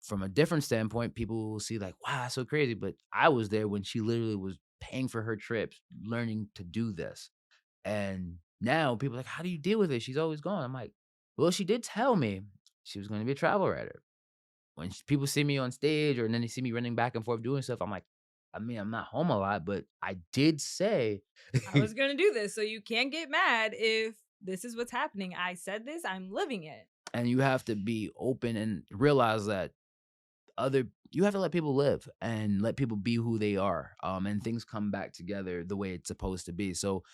From a different standpoint, people will see like, wow, that's so crazy. But I was there when she literally was paying for her trips, learning to do this. And now people are like, how do you deal with it? She's always gone. I'm like, well, she did tell me she was going to be a travel writer. When people see me on stage or and then they see me running back and forth doing stuff, I'm like, I mean, I'm not home a lot, but I did say, I was going to do this. So you can't get mad if this is what's happening. I said this, I'm living it. and you have to be open and realize that you have to let people live and let people be who they are. And things come back together the way it's supposed to be. So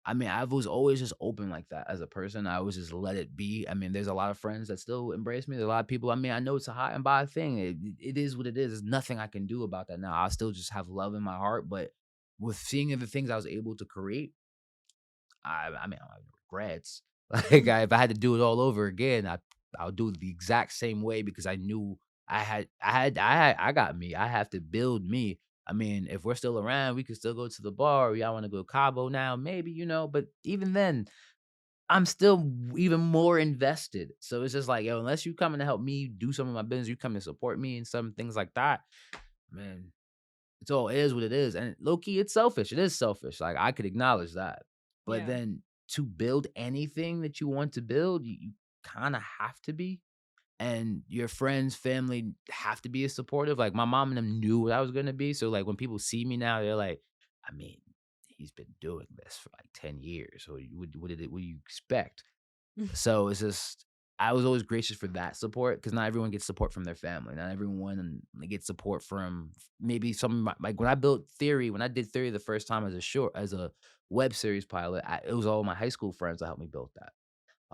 I mean, I was always just open like that as a person. I always just let it be. I mean, there's a lot of friends that still embrace me. There's a lot of people. I mean, I know it's a high and by thing. It is what it is. There's nothing I can do about that now. I still just have love in my heart. But with seeing the things I was able to create, I mean, I don't have no regrets. Like, if I had to do it all over again, I'll do it the exact same way because I knew I got me. I have to build me. I mean, if we're still around, we could still go to the bar. Or y'all want to go to Cabo now, maybe, but even then, I'm still even more invested. So it's just like, yo, unless you coming to help me do some of my business, you come to support me and some things like that, man, it's all it is what it is. And low key, it's selfish. It is selfish. Like I could acknowledge that. But Yeah. then to build anything that you want to build, you kind of have to be. And your friends, family have to be as supportive. Like my mom and them knew what I was gonna be. So like when people see me now, they're like, I mean, he's been doing this for like 10 years. So what do you expect? So it's just I was always gracious for that support because not everyone gets support from their family. Not everyone gets support from maybe some of like when I built Theory, when I did Theory the first time as a web series pilot, it was all my high school friends that helped me build that.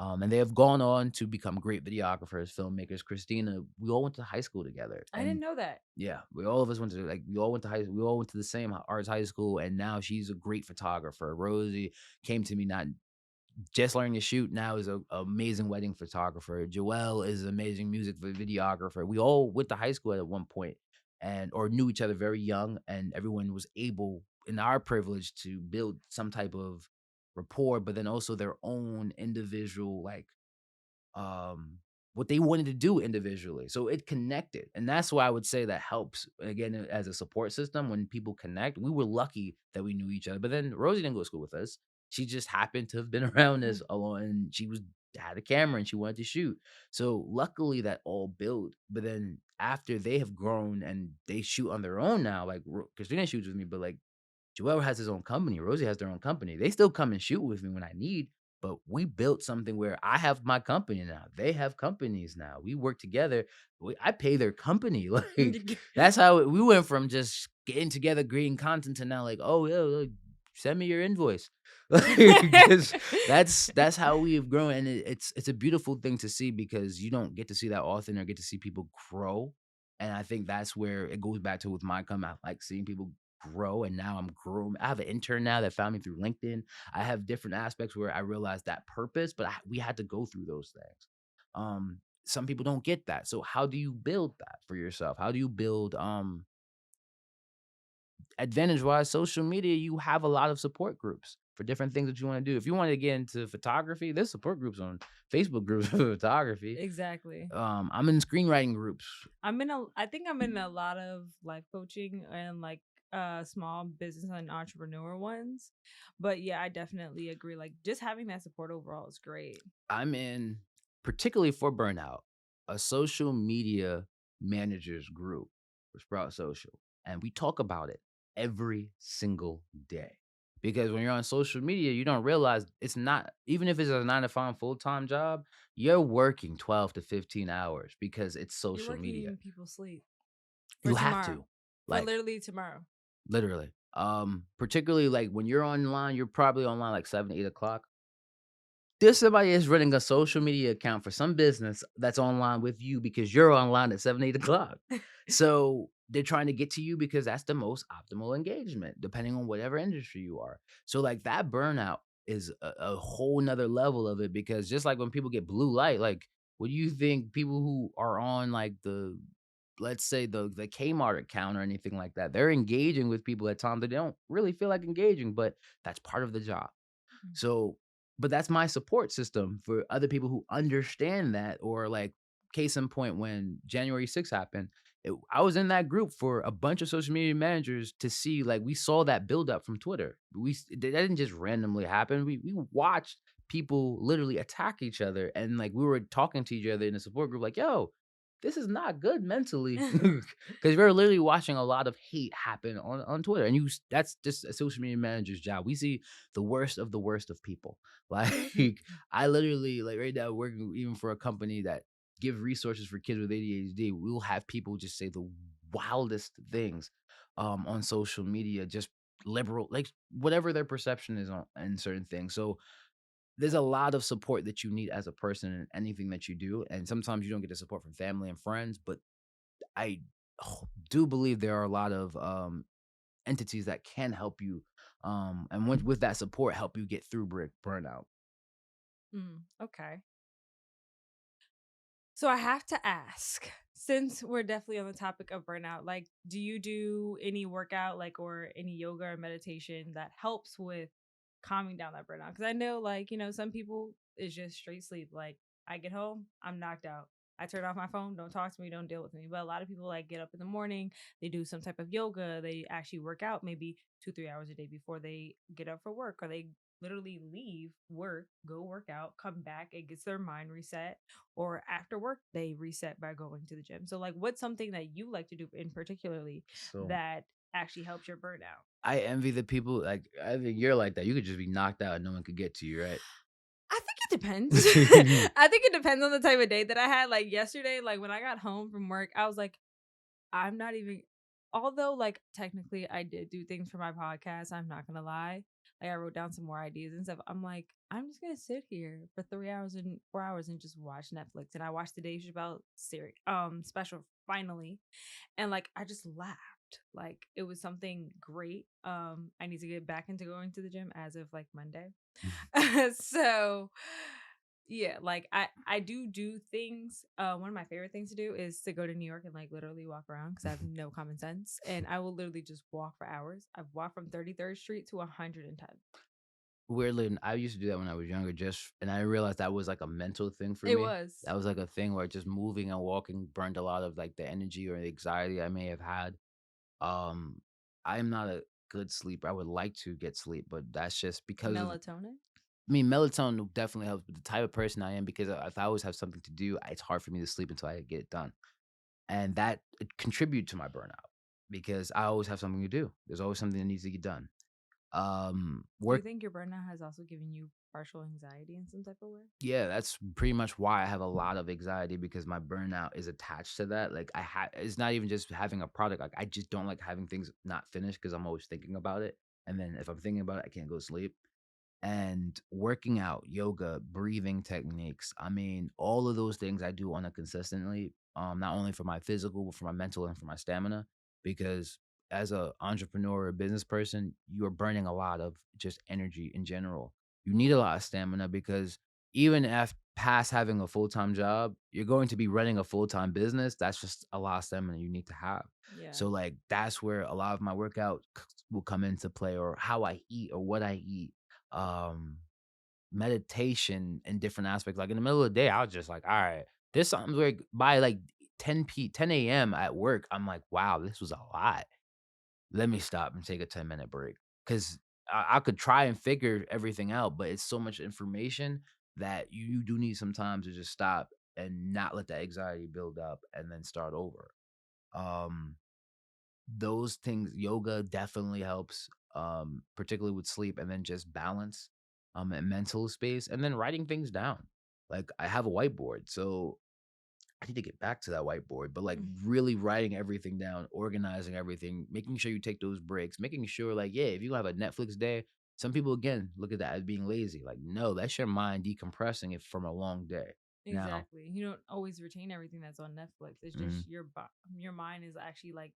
And they have gone on to become great videographers, filmmakers. Christina, we all went to high school together, I didn't and know that. yeah, we all of us went to we all went to we all went to the same arts high school, and now she's a great photographer. Rosie came to me not just learning to shoot, now is a amazing wedding photographer. Joelle is an amazing music videographer. We all went to high school at one point and or knew each other very young, and everyone was able in our privilege to build some type of rapport, but then also their own individual what they wanted to do individually. So it connected. And that's why I would say that helps again as a support system when people connect. We were lucky that we knew each other. But then Rosie didn't go to school with us. She just happened to have been around us alone and she was had a camera and she wanted to shoot. So luckily that all built. But then after they have grown and they shoot on their own now, like Christina shoots with me, but like Joel has his own company. Rosie has their own company. They still come and shoot with me when I need, but we built something where I have my company now. They have companies now. We work together. I pay their company. Like that's how we went from just getting together, creating content to now like, oh yeah, like, send me your invoice. Because that's how we've grown, and it's a beautiful thing to see because you don't get to see that often or get to see people grow. And I think that's where it goes back to with my come. I like seeing people grow and now I'm growing. I have an intern now that found me through LinkedIn. I have different aspects where I realized that purpose, but we had to go through those things. Some people don't get that. So how do you build that for yourself? How do you build advantage wise social media? You have a lot of support groups for different things that you want to do. If you want to get into photography, there's support groups on Facebook groups for photography. Exactly. I'm in screenwriting groups. I think I'm in a lot of life coaching and like small business and entrepreneur ones. But yeah, I definitely agree. Like just having that support overall is great. I'm in, particularly for Burnout, a social media managers group for Sprout Social. And we talk about it every single day. Because when you're on social media, you don't realize it's not, even if it's a 9 to 5 full time job, you're working 12 to 15 hours because it's You're social media. making people sleep for You have tomorrow. to, For like, literally tomorrow. literally. Particularly like when you're online, you're probably online like 7, 8 o'clock. There's somebody that's running a social media account for some business that's online with you because you're online at 7, 8 o'clock. So they're trying to get to you because that's the most optimal engagement, depending on whatever industry you are. So like that burnout is a whole nother level of it because just like when people get blue light, like what do you think people who are on like the let's say the Kmart account or anything like that. They're engaging with people at times that they don't really feel like engaging, but that's part of the job. Mm. So, but that's my support system for other people who understand that. Or like, case in point, when January 6th happened, I was in that group for a bunch of social media managers to see, like, we saw that build up from Twitter. That didn't just randomly happen. We watched people literally attack each other, and like we were talking to each other in a support group, like, yo, this is not good mentally, because we're literally watching a lot of hate happen on Twitter, and that's just a social media manager's job. We see the worst of people. Like, I literally, like, right now working even for a company that give resources for kids with ADHD. We'll have people just say the wildest things on social media, just liberal, like whatever their perception is on and certain things. So there's a lot of support that you need as a person in anything that you do. And sometimes you don't get the support from family and friends, but I do believe there are a lot of entities that can help you, and with that support, help you get through burnout. Okay. So I have to ask, since we're definitely on the topic of burnout, like, do you do any workout, like, or any yoga or meditation that helps with calming down that burnout? Because I know, like, some people is just straight sleep. Like, I get home, I'm knocked out. I turn off my phone, don't talk to me, don't deal with me. But a lot of people like get up in the morning, they do some type of yoga, they actually work out maybe 2-3 hours a day before they get up for work, or they literally leave work, go work out, come back, it gets their mind reset, or after work they reset by going to the gym. So like, what's something that you like to do in particularly So that actually helps your burnout? I envy the people, like, I think you're like that. You could just be knocked out and no one could get to you, right? I think it depends. I think it depends on the type of day that I had. Like yesterday, like when I got home from work, I was like, I'm not even, although like technically I did do things for my podcast, I'm not gonna lie. Like I wrote down some more ideas and stuff. I'm like, I'm just gonna sit here for 3 hours and 4 hours and just watch Netflix. And I watched the Dave Chappelle series special finally. And like I just laughed. Like it was something great. I need to get back into going to the gym as of like Monday. So yeah, like I do things. One of my favorite things to do is to go to New York and like literally walk around because I have no common sense, and I will literally just walk for hours. I've walked from 33rd Street to 110th. Weirdly, I used to do that when I was younger, and I realized that was like a mental thing for It me. was That was like a thing where just moving and walking burned a lot of like the energy or the anxiety I may have had. Um, I'm not a good sleeper. I would like to get sleep, but that's just because of, melatonin. I mean, melatonin definitely helps, but the type of person I am, because if I always have something to do, it's hard for me to sleep until I get it done. And that contribute to my burnout because I always have something to do. There's always something that needs to get done. Do you Work. think your burnout has also given you partial anxiety in some type of way? Yeah, that's pretty much why I have a lot of anxiety, because my burnout is attached to that. Like, it's not even just having a product. Like, I just don't like having things not finished because I'm always thinking about it. And then if I'm thinking about it, I can't go to sleep. And working out, yoga, breathing techniques. I mean, all of those things I do on a consistently, not only for my physical, but for my mental and for my stamina. Because as a entrepreneur or a business person, you are burning a lot of just energy in general. You need a lot of stamina because even if past having a full-time job, you're going to be running a full-time business. That's just a lot of stamina you need to have. Yeah. So like that's where a lot of my workout will come into play, or how I eat or what I eat. um Meditation in different aspects. Like in the middle of the day, I was just like, all right, there's something where by like 10 a.m. at work, I'm like, wow, this was a lot. Let me stop and take a 10-minute break. Cause I could try and figure everything out, but it's so much information that you do need some time to just stop and not let that anxiety build up and then start over. Um those things, yoga definitely helps, particularly with sleep, and then just balance, and mental space, and then writing things down. Like I have a whiteboard, so I need to get back to that whiteboard, but like really writing everything down, organizing everything, making sure you take those breaks, making sure, like, yeah, if you have a Netflix day, some people again look at that as being lazy. Like, no, that's your mind decompressing it from a long day. Now, Exactly. You don't always retain everything that's on Netflix. It's mm, just your mind is actually like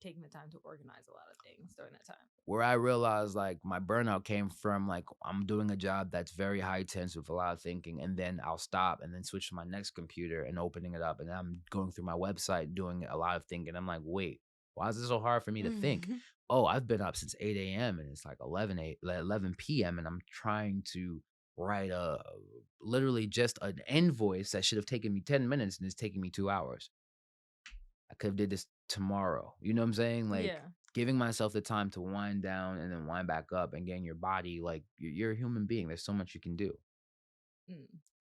taking the time to organize a lot of things during that time. Where I realized like my burnout came from, like I'm doing a job that's very high tense with a lot of thinking, and then I'll stop and then switch to my next computer and opening it up, and I'm going through my website doing a lot of thinking. I'm like, wait, why is it so hard for me to think? Oh, I've been up since 8 a.m. and it's like 11 p.m. and I'm trying to write literally just an invoice that should have taken me 10 minutes and it's taking me 2 hours. I could have did this tomorrow. You know what I'm saying? Like Yeah. giving myself the time to wind down and then wind back up and getting your body, like you're a human being. There's so much you can do.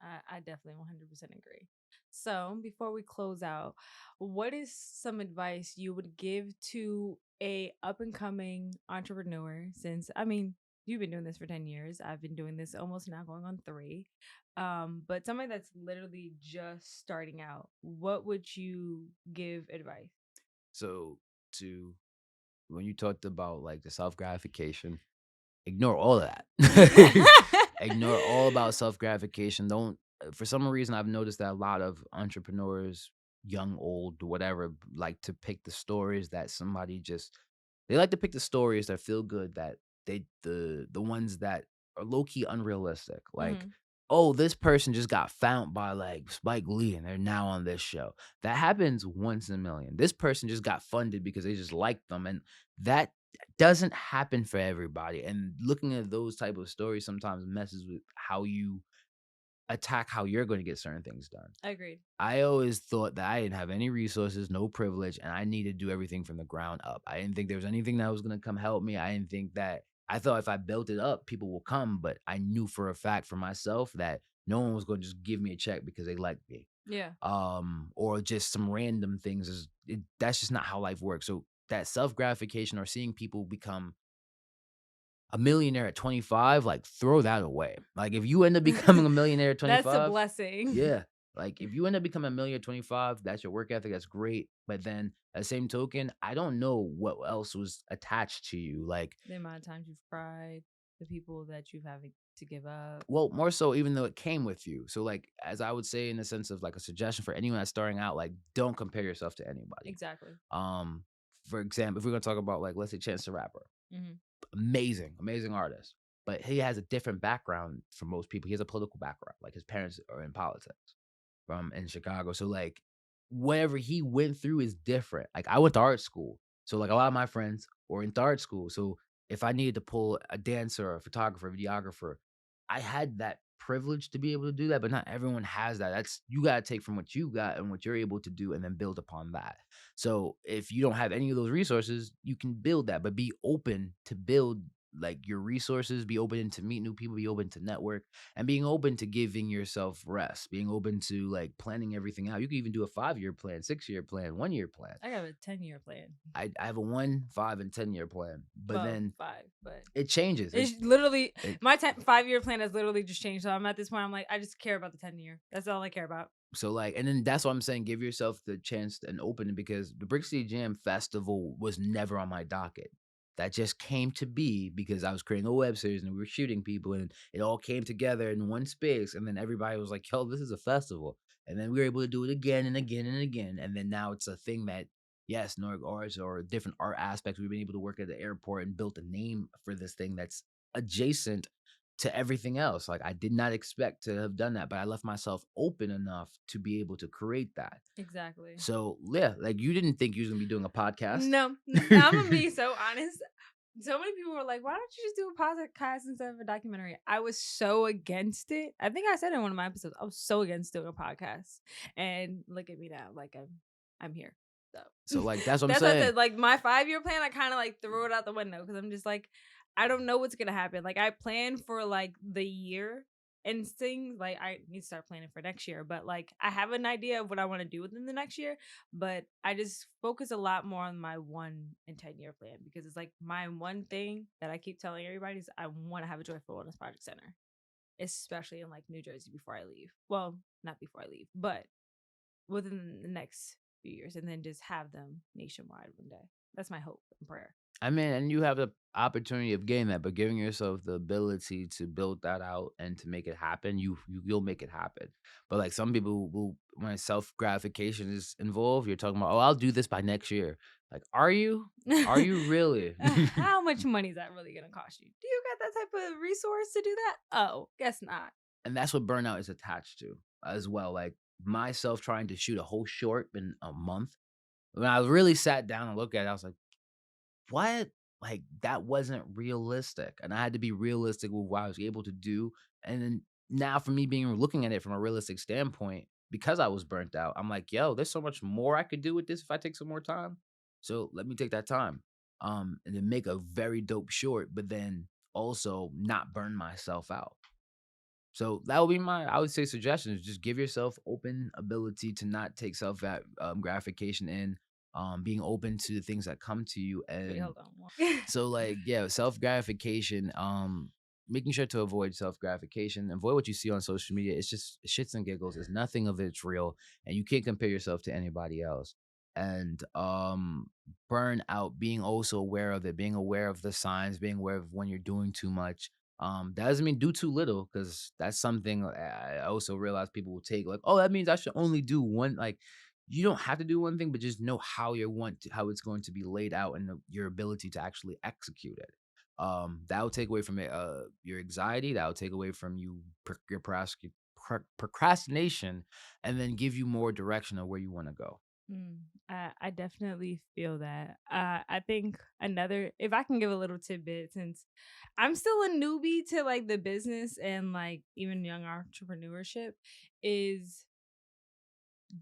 I definitely 100% agree. So before we close out, what is some advice you would give to a up and coming entrepreneur? Since, I mean, you've been doing this for 10 years. I've been doing this almost now going on 3. But somebody that's literally just starting out, what would you give advice? So when you talked about like the self-gratification, ignore all of that. Ignore all about self-gratification. Don't, for some reason, I've noticed that a lot of entrepreneurs, young, old, whatever, like to pick the stories that somebody just, they like to pick the stories that feel good, that the ones that are low-key unrealistic. Like, oh, this person just got found by like Spike Lee and they're now on this show. That happens once in a million. This person just got funded because they just liked them, and that doesn't happen for everybody. And looking at those type of stories sometimes messes with how you attack how you're going to get certain things done. Agreed. I always thought that I didn't have any resources, no privilege, and I needed to do everything from the ground up. I didn't think there was anything that was going to come help me. I didn't think that, I thought if I built it up, people will come, but I knew for a fact for myself that no one was going to just give me a check because they liked me. Yeah. Or just some random things. That's just not how life works. So that self-gratification or seeing people become a millionaire at 25, like throw that away. Like if you end up becoming a millionaire at 25, that's a blessing. Yeah. Like if you end up becoming a millionaire at 25, that's your work ethic. That's great. But then at the same token, I don't know what else was attached to you. Like the amount of times you've cried, the people that you've having to give up. Well, more so even though it came with you. So like, as I would say in the sense of like a suggestion for anyone that's starting out, like don't compare yourself to anybody. Exactly. For example, if we're gonna talk about like, let's say Chance the Rapper, amazing artist, but he has a different background from most people. He has a political background, like his parents are in politics from in Chicago. So like whatever he went through is different. Like I went to art school. So like a lot of my friends were in art school. So if I needed to pull a dancer, a photographer, a videographer, I had that privilege to be able to do that, but not everyone has that. That's, you got to take from what you got and what you're able to do and then build upon that. So if you don't have any of those resources, you can build that, but be open to build like your resources, be open to meet new people, be open to network, and being open to giving yourself rest, being open to like planning everything out. You can even do a 5-year plan, 6-year plan, 1-year plan. I have a 10-year plan. I have a 1, 5, and 10-year plan, but then 5, but it changes. It's literally my 5-year plan has literally just changed. So I'm at this point, I'm like, I just care about the 10-year. That's all I care about. So like, and then that's what I'm saying. Give yourself the chance and open it, because the Brick City Jam Festival was never on my docket. That just came to be because I was creating a web series and we were shooting people, and it all came together in one space. And then everybody was like, yo, this is a festival. And then we were able to do it again and again and again. And then now it's a thing that, yes, Nordic arts or different art aspects, we've been able to work at the airport and built a name for this thing that's adjacent to everything else. Like I did not expect to have done that, but I left myself open enough to be able to create that. Exactly. So yeah, like you didn't think you was gonna be doing a podcast. No, I'm gonna be so honest. So many people were like, why don't you just do a podcast instead of a documentary? I was so against it. I think I said in one of my episodes, I was so against doing a podcast. And look at me now, like I'm here. So like that's what I'm saying. What I said. Like my 5-year plan, I kind of like threw it out the window because I'm just like, I don't know what's gonna happen. Like I plan for like the year and things. Like I need to start planning for next year. But like I have an idea of what I want to do within the next year. But I just focus a lot more on my 1 and 10-year plan, because it's like my one thing that I keep telling everybody is I want to have a Joyful Wellness Project Center, especially in like New Jersey before I leave. Well, not before I leave, but within the next few years, and then just have them nationwide one day. That's my hope and prayer. I mean, and you have the opportunity of getting that, but giving yourself the ability to build that out and to make it happen, you'll make it happen. But like some people will, when self gratification is involved, you're talking about, oh, I'll do this by next year. Like, are you? Are you really? How much money is that really going to cost you? Do you got that type of resource to do that? Oh, guess not. And that's what burnout is attached to as well. Like myself trying to shoot a whole short in a month. When I really sat down and looked at it, I was like, what? Like that wasn't realistic. And I had to be realistic with what I was able to do. And then now for me being looking at it from a realistic standpoint, because I was burnt out, I'm like, yo, there's so much more I could do with this if I take some more time. So let me take that time. And then make a very dope short, but then also not burn myself out. So that would be my, I would say, suggestion is just give yourself open ability to not take self gratification in, being open to the things that come to you, Wait, and hold on. so like yeah, self gratification, making sure to avoid self gratification, avoid what you see on social media. It's just shits and giggles. It's nothing of it's real, and you can't compare yourself to anybody else. And burnout, being also aware of it, being aware of the signs, being aware of when you're doing too much. That doesn't mean do too little, because that's something I also realize people will take like, oh, that means I should only do one. Like, you don't have to do one thing, but just know how you want to, how it's going to be laid out, and your ability to actually execute it. That will take away from it, your anxiety. That will take away from you your procrastination, and then give you more direction of where you want to go. I definitely feel that. I think another, if I can give a little tidbit, since I'm still a newbie to like the business and like even young entrepreneurship, is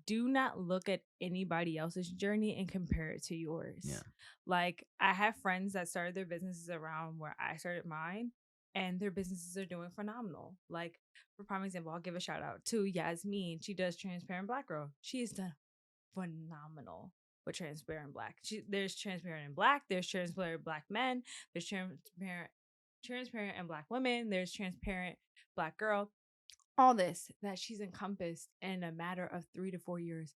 do not look at anybody else's journey and compare it to yours. Yeah. Like I have friends that started their businesses around where I started mine, and their businesses are doing phenomenal. Like for prime example, I'll give a shout out to Yasmin. She does Transparent Black Girl. She has done phenomenal with Transparent Black. There's Transparent in Black, there's Transparent Black men, there's transparent and Black women, there's Transparent Black Girl. All this that she's encompassed in a matter of 3 to 4 years.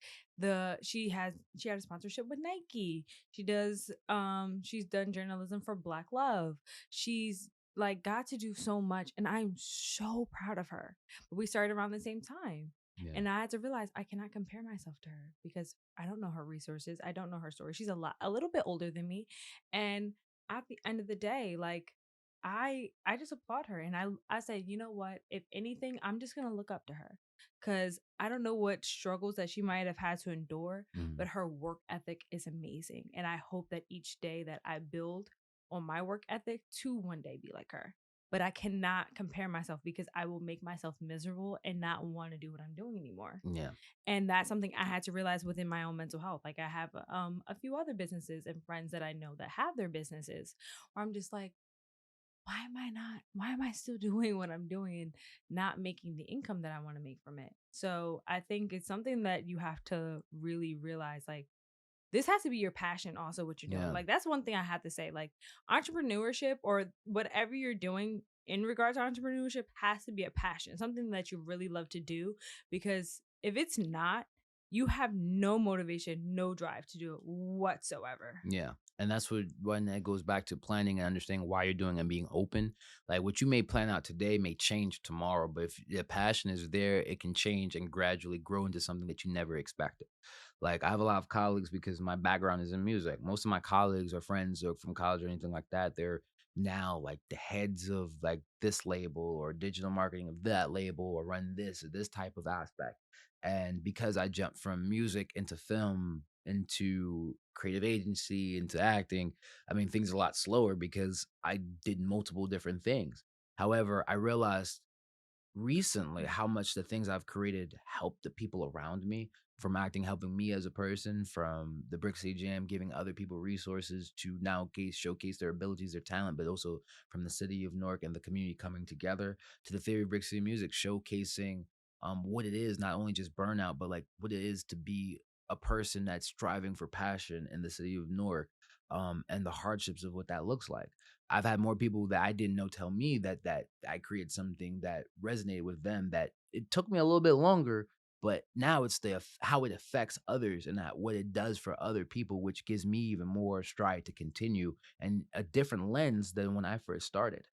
She had a sponsorship with Nike. She's done journalism for Black Love. She's like got to do so much, and I'm so proud of her. But we started around the same time. Yeah. And I had to realize I cannot compare myself to her because I don't know her resources. I don't know her story. She's a little bit older than me. And at the end of the day, like I just applaud her, and I said, you know what? If anything, I'm just gonna look up to her because I don't know what struggles that she might have had to endure, but her work ethic is amazing, and I hope that each day that I build on my work ethic to one day be like her. But I cannot compare myself because I will make myself miserable and not want to do what I'm doing anymore. Yeah. And that's something I had to realize within my own mental health. Like I have a few other businesses and friends that I know that have their businesses, where I'm just like, why am I still doing what I'm doing and not making the income that I want to make from it? So I think it's something that you have to really realize, like, this has to be your passion also what you're doing. Yeah. Like that's one thing I have to say. Like entrepreneurship or whatever you're doing in regards to entrepreneurship has to be a passion, something that you really love to do, because if it's not, you have no motivation, no drive to do it whatsoever. Yeah. And that's what, when it goes back to planning and understanding why you're doing and being open. Like what you may plan out today may change tomorrow, but if the passion is there, it can change and gradually grow into something that you never expected. Like I have a lot of colleagues because my background is in music. Most of my colleagues or friends or from college or anything like that, they're now like the heads of like this label or digital marketing of that label, or run this or this type of aspect. And because I jumped from music into film, into creative agency, into acting, I mean, things are a lot slower because I did multiple different things. However, I realized recently how much the things I've created help the people around me, from acting helping me as a person, from the Brick City Jam giving other people resources to now showcase their abilities, their talent, but also from the city of Newark and the community coming together, to the Theory of Brick City Music showcasing what it is, not only just burnout, but like what it is to be a person that's striving for passion in the city of Newark, and the hardships of what that looks like. I've had more people that I didn't know tell me that I created something that resonated with them, that it took me a little bit longer, but now it's how it affects others and what it does for other people, which gives me even more stride to continue and a different lens than when I first started.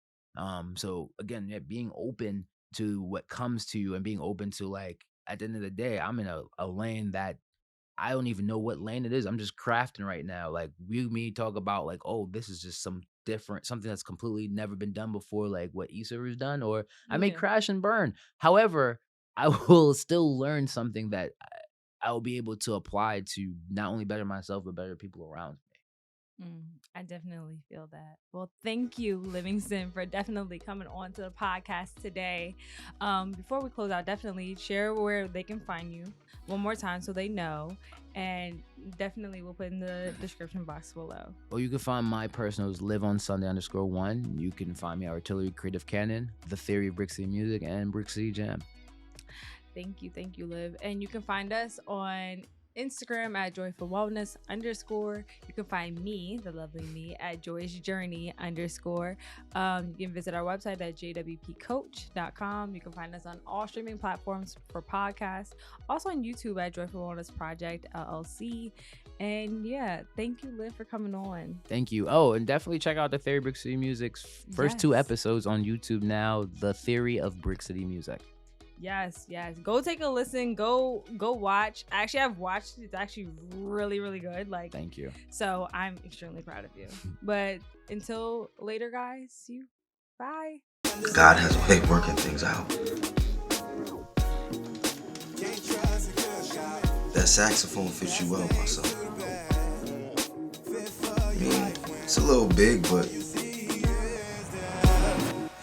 So again, yeah, being open to what comes to you and being open to, like, at the end of the day, I'm in a lane that I don't even know what lane it is. I'm just crafting right now. Like, me talk about, like, oh, this is just something that's completely never been done before, like what Issa has done, or I may Yeah. crash and burn. However, I will still learn something that I will be able to apply to not only better myself, but better people around me. I definitely feel that. Well, thank you, Livingston, for definitely coming on to the podcast today. Before we close out, definitely share where they can find you one more time so they know. And definitely we'll put in the description box below. Well, you can find my personals, liveonsunday_1. You can find me at Artillery Creative Canon, The Theory of Brick City Music, and Brick City Jam. Thank you, Liv. And you can find us on Instagram at joyfulwellness_. You can find me, the lovely me, at joyousjourney_. You can visit our website at jwpcoach.com. You can find us on all streaming platforms for podcasts, also on YouTube at Joyful Wellness Project LLC. And yeah, thank you, Liv, for coming on. Thank you. Oh, and definitely check out the Theory of Brick City Music's first 2 episodes on YouTube now. The Theory of Brick City Music. Yes. Go take a listen. Go watch. Actually, I've watched it. It's actually really, really good. Like, thank you. So I'm extremely proud of you. But until later, guys. See you. Bye. God has a way of working things out. That saxophone fits you well, my son. I mean, it's a little big, but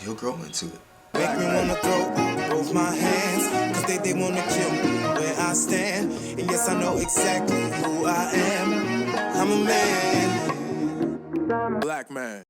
you'll grow into it. Make me wanna throw both my hands, cause they wanna kill me where I stand. And yes, I know exactly who I am. I'm a man. Black man.